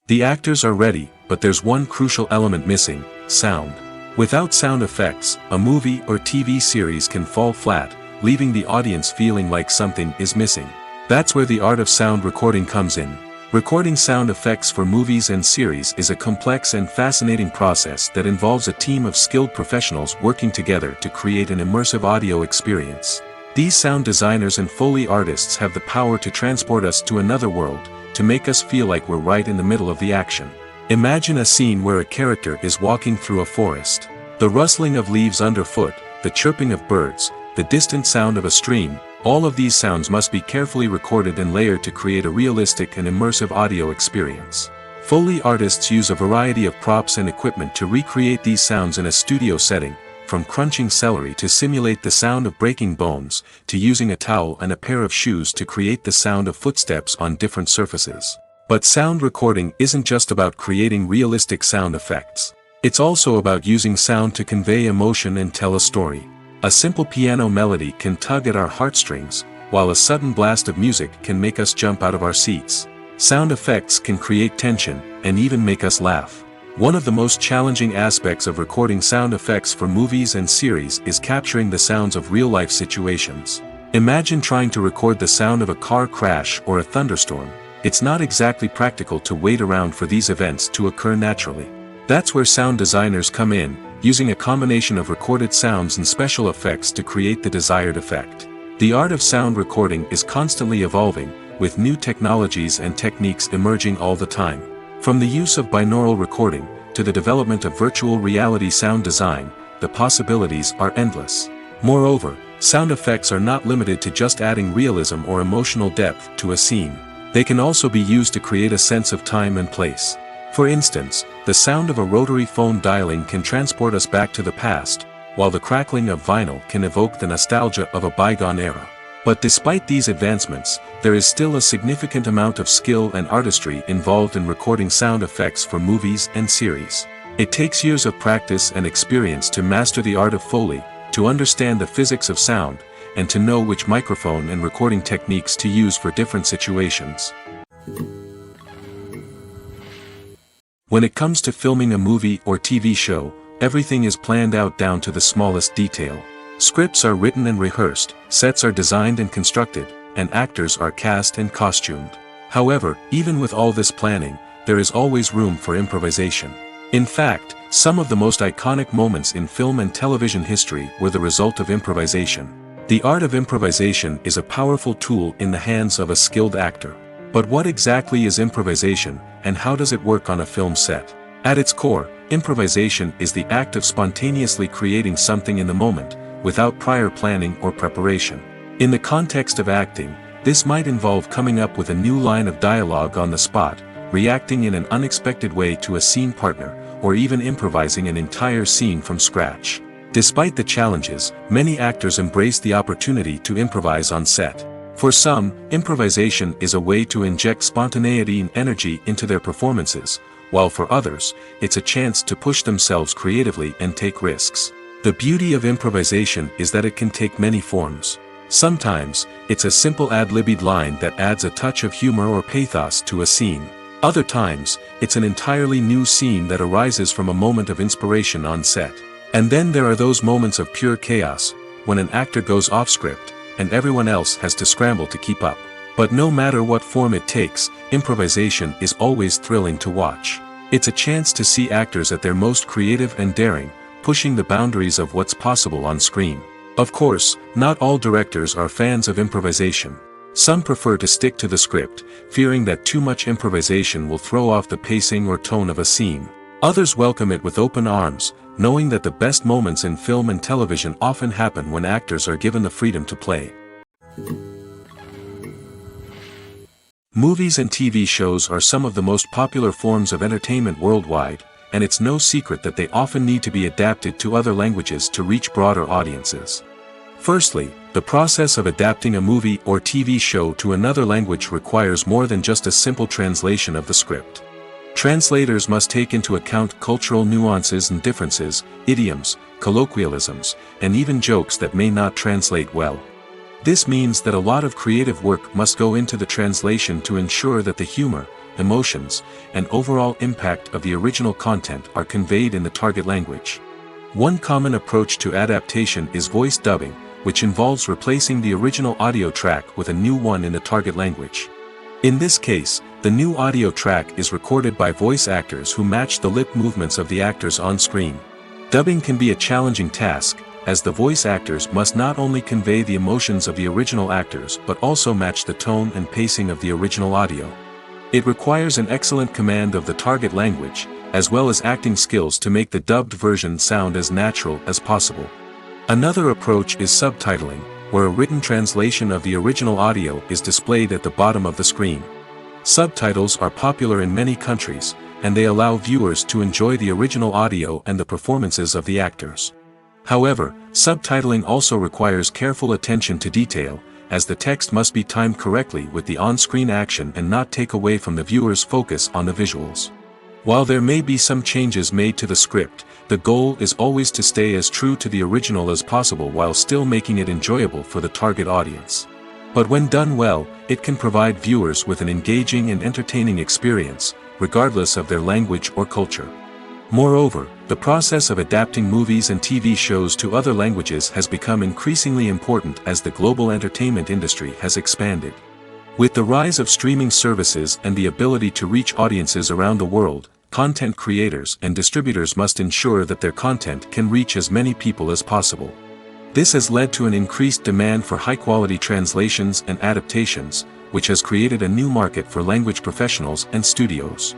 The actors are ready, but there's one crucial element missing: sound. Without sound effects, a movie or TV series can fall flat, leaving the audience feeling like something is missing. That's where the art of sound recording comes in. Recording sound effects for movies and series is a complex and fascinating process that involves a team of skilled professionals working together to create an immersive audio experience. These sound designers and Foley artists have the power to transport us to another world, to make us feel like we're right in the middle of the action. Imagine a scene where a character is walking through a forest. The rustling of leaves underfoot, the chirping of birds, the distant sound of a stream, all of these sounds must be carefully recorded and layered to create a realistic and immersive audio experience. Foley artists use a variety of props and equipment to recreate these sounds in a studio setting, from crunching celery to simulate the sound of breaking bones, to using a towel and a pair of shoes to create the sound of footsteps on different surfaces. But sound recording isn't just about creating realistic sound effects. It's also about using sound to convey emotion and tell a story. A simple piano melody can tug at our heartstrings, while a sudden blast of music can make us jump out of our seats. Sound effects can create tension, and even make us laugh. One of the most challenging aspects of recording sound effects for movies and series is capturing the sounds of real-life situations. Imagine trying to record the sound of a car crash or a thunderstorm. It's not exactly practical to wait around for these events to occur naturally. That's where sound designers come in, using a combination of recorded sounds and special effects to create the desired effect. The art of sound recording is constantly evolving, with new technologies and techniques emerging all the time. From the use of binaural recording, to the development of virtual reality sound design, the possibilities are endless. Moreover, sound effects are not limited to just adding realism or emotional depth to a scene. They can also be used to create a sense of time and place. For instance, the sound of a rotary phone dialing can transport us back to the past, while the crackling of vinyl can evoke the nostalgia of a bygone era. But despite these advancements, there is still a significant amount of skill and artistry involved in recording sound effects for movies and series. It takes years of practice and experience to master the art of Foley, to understand the physics of sound, and to know which microphone and recording techniques to use for different situations. When it comes to filming a movie or TV show, everything is planned out down to the smallest detail. Scripts are written and rehearsed, sets are designed and constructed, and actors are cast and costumed. However, even with all this planning, there is always room for improvisation. In fact, some of the most iconic moments in film and television history were the result of improvisation. The art of improvisation is a powerful tool in the hands of a skilled actor. But what exactly is improvisation, and how does it work on a film set? At its core, improvisation is the act of spontaneously creating something in the moment, without prior planning or preparation. In the context of acting, this might involve coming up with a new line of dialogue on the spot, reacting in an unexpected way to a scene partner, or even improvising an entire scene from scratch. Despite the challenges, many actors embrace the opportunity to improvise on set. For some, improvisation is a way to inject spontaneity and energy into their performances, while for others, it's a chance to push themselves creatively and take risks. The beauty of improvisation is that it can take many forms. Sometimes, it's a simple ad-libbed line that adds a touch of humor or pathos to a scene. Other times, it's an entirely new scene that arises from a moment of inspiration on set. And then there are those moments of pure chaos, when an actor goes off script, and everyone else has to scramble to keep up. But no matter what form it takes, improvisation is always thrilling to watch. It's a chance to see actors at their most creative and daring, pushing the boundaries of what's possible on screen. Of course, not all directors are fans of improvisation. Some prefer to stick to the script, fearing that too much improvisation will throw off the pacing or tone of a scene. Others welcome it with open arms, knowing that the best moments in film and television often happen when actors are given the freedom to play. Movies and TV shows are some of the most popular forms of entertainment worldwide, and it's no secret that they often need to be adapted to other languages to reach broader audiences. Firstly, the process of adapting a movie or TV show to another language requires more than just a simple translation of the script. Translators must take into account cultural nuances and differences, idioms, colloquialisms, and even jokes that may not translate well. This means that a lot of creative work must go into the translation to ensure that the humor, emotions, and overall impact of the original content are conveyed in the target language. One common approach to adaptation is voice dubbing, which involves replacing the original audio track with a new one in the target language. In this case, the new audio track is recorded by voice actors who match the lip movements of the actors on screen. Dubbing can be a challenging task, as the voice actors must not only convey the emotions of the original actors but also match the tone and pacing of the original audio. It requires an excellent command of the target language, as well as acting skills to make the dubbed version sound as natural as possible. Another approach is subtitling, where a written translation of the original audio is displayed at the bottom of the screen. Subtitles are popular in many countries, and they allow viewers to enjoy the original audio and the performances of the actors. However, subtitling also requires careful attention to detail, as the text must be timed correctly with the on-screen action and not take away from the viewer's focus on the visuals. While there may be some changes made to the script, the goal is always to stay as true to the original as possible while still making it enjoyable for the target audience. But when done well, it can provide viewers with an engaging and entertaining experience, regardless of their language or culture. Moreover, the process of adapting movies and TV shows to other languages has become increasingly important as the global entertainment industry has expanded. With the rise of streaming services and the ability to reach audiences around the world, content creators and distributors must ensure that their content can reach as many people as possible. This has led to an increased demand for high-quality translations and adaptations, which has created a new market for language professionals and studios.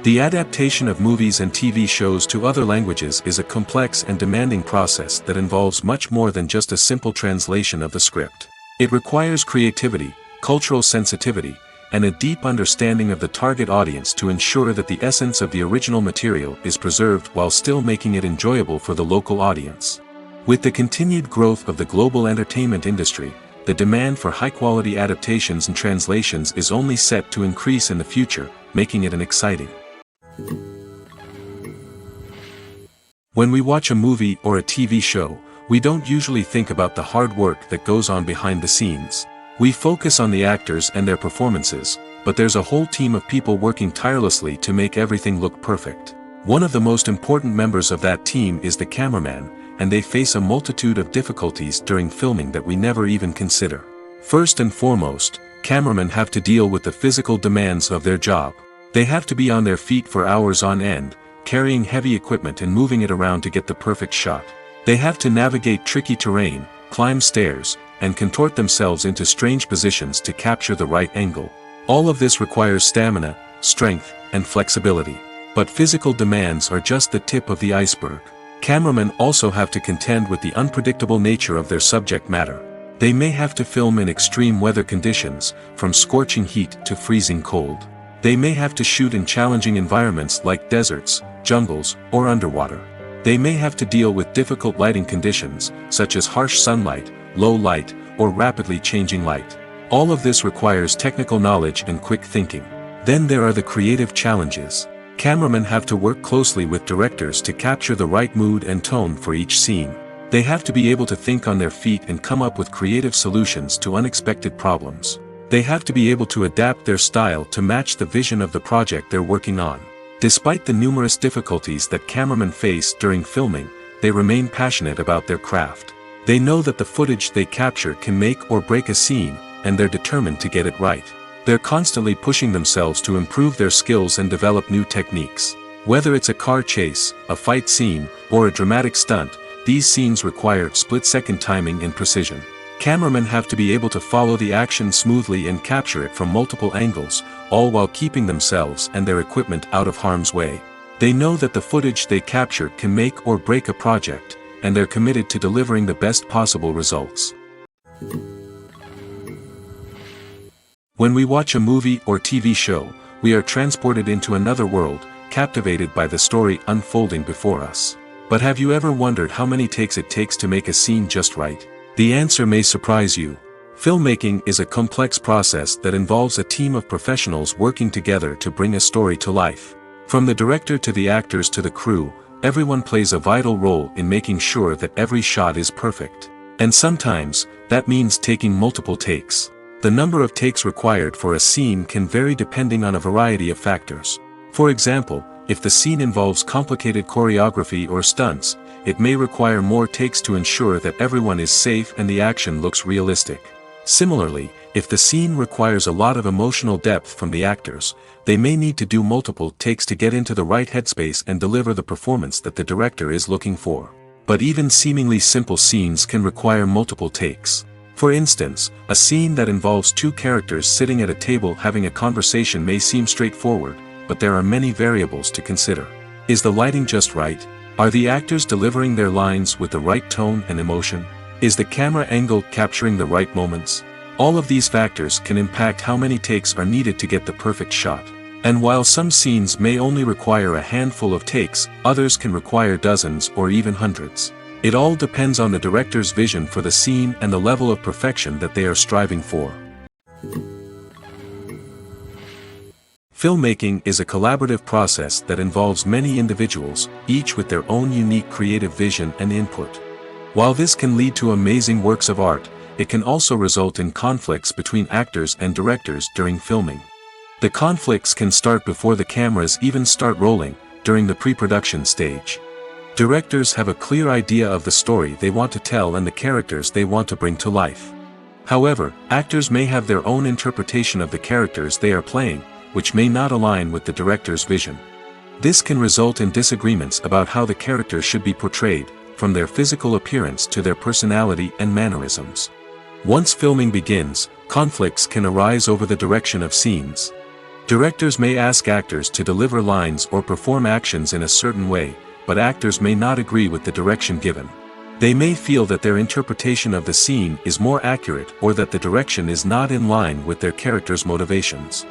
The adaptation of movies and TV shows to other languages is a complex and demanding process that involves much more than just a simple translation of the script. It requires creativity, cultural sensitivity, and a deep understanding of the target audience to ensure that the essence of the original material is preserved while still making it enjoyable for the local audience. With the continued growth of the global entertainment industry, the demand for high-quality adaptations and translations is only set to increase in the future, making it an exciting. When we watch a movie or a TV show, we don't usually think about the hard work that goes on behind the scenes. We focus on the actors and their performances, but there's a whole team of people working tirelessly to make everything look perfect. One of the most important members of that team is the cameraman, and they face a multitude of difficulties during filming that we never even consider. First and foremost, cameramen have to deal with the physical demands of their job. They have to be on their feet for hours on end, carrying heavy equipment and moving it around to get the perfect shot. They have to navigate tricky terrain, climb stairs, and contort themselves into strange positions to capture the right angle. All of this requires stamina, strength, and flexibility. But physical demands are just the tip of the iceberg. Cameramen also have to contend with the unpredictable nature of their subject matter. They may have to film in extreme weather conditions, from scorching heat to freezing cold. They may have to shoot in challenging environments like deserts, jungles, or underwater. They may have to deal with difficult lighting conditions, such as harsh sunlight, low light, or rapidly changing light. All of this requires technical knowledge and quick thinking. Then there are the creative challenges. Cameramen have to work closely with directors to capture the right mood and tone for each scene. They have to be able to think on their feet and come up with creative solutions to unexpected problems. They have to be able to adapt their style to match the vision of the project they're working on. Despite the numerous difficulties that cameramen face during filming, they remain passionate about their craft. They know that the footage they capture can make or break a scene, and they're determined to get it right. They're constantly pushing themselves to improve their skills and develop new techniques. Whether it's a car chase, a fight scene, or a dramatic stunt, these scenes require split-second timing and precision. Cameramen have to be able to follow the action smoothly and capture it from multiple angles, all while keeping themselves and their equipment out of harm's way. They know that the footage they capture can make or break a project, and they're committed to delivering the best possible results. When we watch a movie or TV show, we are transported into another world, captivated by the story unfolding before us. But have you ever wondered how many takes it takes to make a scene just right? The answer may surprise you. Filmmaking is a complex process that involves a team of professionals working together to bring a story to life. From the director to the actors to the crew, everyone plays a vital role in making sure that every shot is perfect. And sometimes, that means taking multiple takes. The number of takes required for a scene can vary depending on a variety of factors. For example, if the scene involves complicated choreography or stunts, it may require more takes to ensure that everyone is safe and the action looks realistic. Similarly, if the scene requires a lot of emotional depth from the actors, they may need to do multiple takes to get into the right headspace and deliver the performance that the director is looking for. But even seemingly simple scenes can require multiple takes. For instance, a scene that involves two characters sitting at a table having a conversation may seem straightforward, but there are many variables to consider. Is the lighting just right? Are the actors delivering their lines with the right tone and emotion? Is the camera angle capturing the right moments? All of these factors can impact how many takes are needed to get the perfect shot. And while some scenes may only require a handful of takes, others can require dozens or even hundreds. It all depends on the director's vision for the scene and the level of perfection that they are striving for. Filmmaking is a collaborative process that involves many individuals, each with their own unique creative vision and input. While this can lead to amazing works of art, it can also result in conflicts between actors and directors during filming. The conflicts can start before the cameras even start rolling, during the pre-production stage. Directors have a clear idea of the story they want to tell and the characters they want to bring to life. However, actors may have their own interpretation of the characters they are playing, which may not align with the director's vision. This can result in disagreements about how the characters should be portrayed, from their physical appearance to their personality and mannerisms. Once filming begins, conflicts can arise over the direction of scenes. Directors may ask actors to deliver lines or perform actions in a certain way, but actors may not agree with the direction given. They may feel that their interpretation of the scene is more accurate or that the direction is not in line with their character's motivations.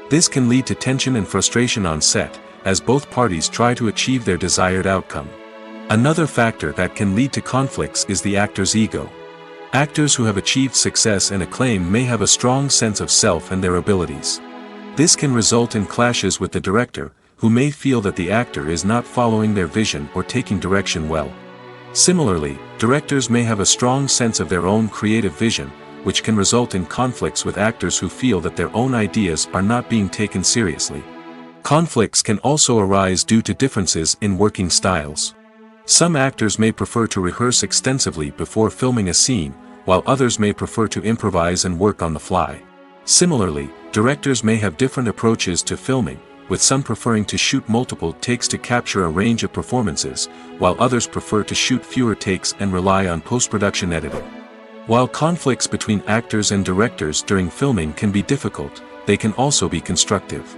This can lead to tension and frustration on set, as both parties try to achieve their desired outcome. Another factor that can lead to conflicts is the actor's ego. Actors who have achieved success and acclaim may have a strong sense of self and their abilities. This can result in clashes with the director, who may feel that the actor is not following their vision or taking direction well. Similarly, directors may have a strong sense of their own creative vision, which can result in conflicts with actors who feel that their own ideas are not being taken seriously. Conflicts can also arise due to differences in working styles. Some actors may prefer to rehearse extensively before filming a scene, while others may prefer to improvise and work on the fly. Similarly, directors may have different approaches to filming, with some preferring to shoot multiple takes to capture a range of performances, while others prefer to shoot fewer takes and rely on post-production editing. While conflicts between actors and directors during filming can be difficult, they can also be constructive.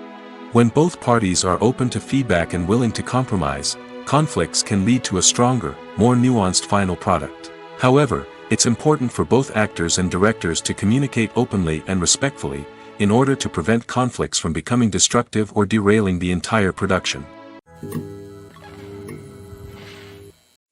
When both parties are open to feedback and willing to compromise, conflicts can lead to a stronger, more nuanced final product. However, it's important for both actors and directors to communicate openly and respectfully, in order to prevent conflicts from becoming destructive or derailing the entire production.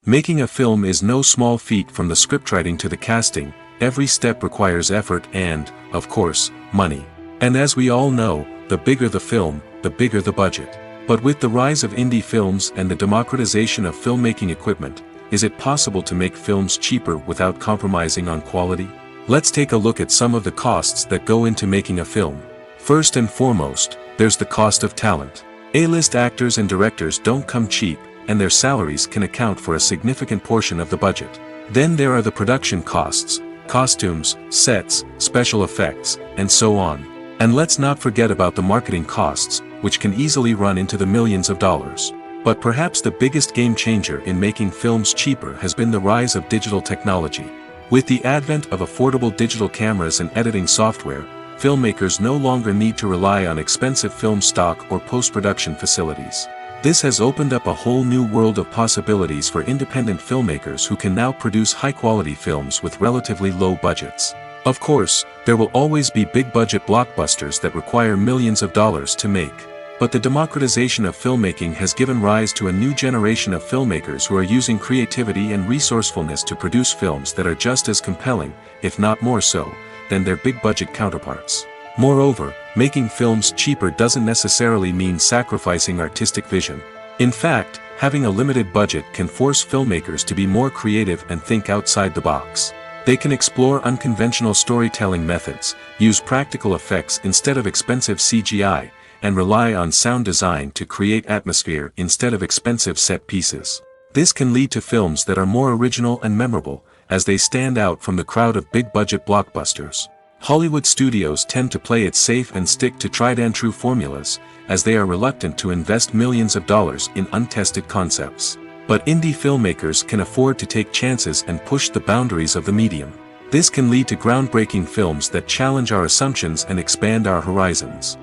Making a film is no small feat. From the scriptwriting to the casting, every step requires effort and, of course, money. And as we all know, the bigger the film, the bigger the budget. But with the rise of indie films and the democratization of filmmaking equipment, is it possible to make films cheaper without compromising on quality? Let's take a look at some of the costs that go into making a film. First and foremost, there's the cost of talent. A-list actors and directors don't come cheap, and their salaries can account for a significant portion of the budget. Then there are the production costs, costumes, sets, special effects, and so on. And let's not forget about the marketing costs, which can easily run into the millions of dollars. But perhaps the biggest game changer in making films cheaper has been the rise of digital technology. With the advent of affordable digital cameras and editing software, filmmakers no longer need to rely on expensive film stock or post-production facilities. This has opened up a whole new world of possibilities for independent filmmakers who can now produce high-quality films with relatively low budgets. Of course, there will always be big-budget blockbusters that require millions of dollars to make. But the democratization of filmmaking has given rise to a new generation of filmmakers who are using creativity and resourcefulness to produce films that are just as compelling, if not more so, than their big-budget counterparts. Moreover, making films cheaper doesn't necessarily mean sacrificing artistic vision. In fact, having a limited budget can force filmmakers to be more creative and think outside the box. They can explore unconventional storytelling methods, use practical effects instead of expensive CGI, and rely on sound design to create atmosphere instead of expensive set pieces. This can lead to films that are more original and memorable, as they stand out from the crowd of big-budget blockbusters. Hollywood studios tend to play it safe and stick to tried-and-true formulas, as they are reluctant to invest millions of dollars in untested concepts. But indie filmmakers can afford to take chances and push the boundaries of the medium. This can lead to groundbreaking films that challenge our assumptions and expand our horizons.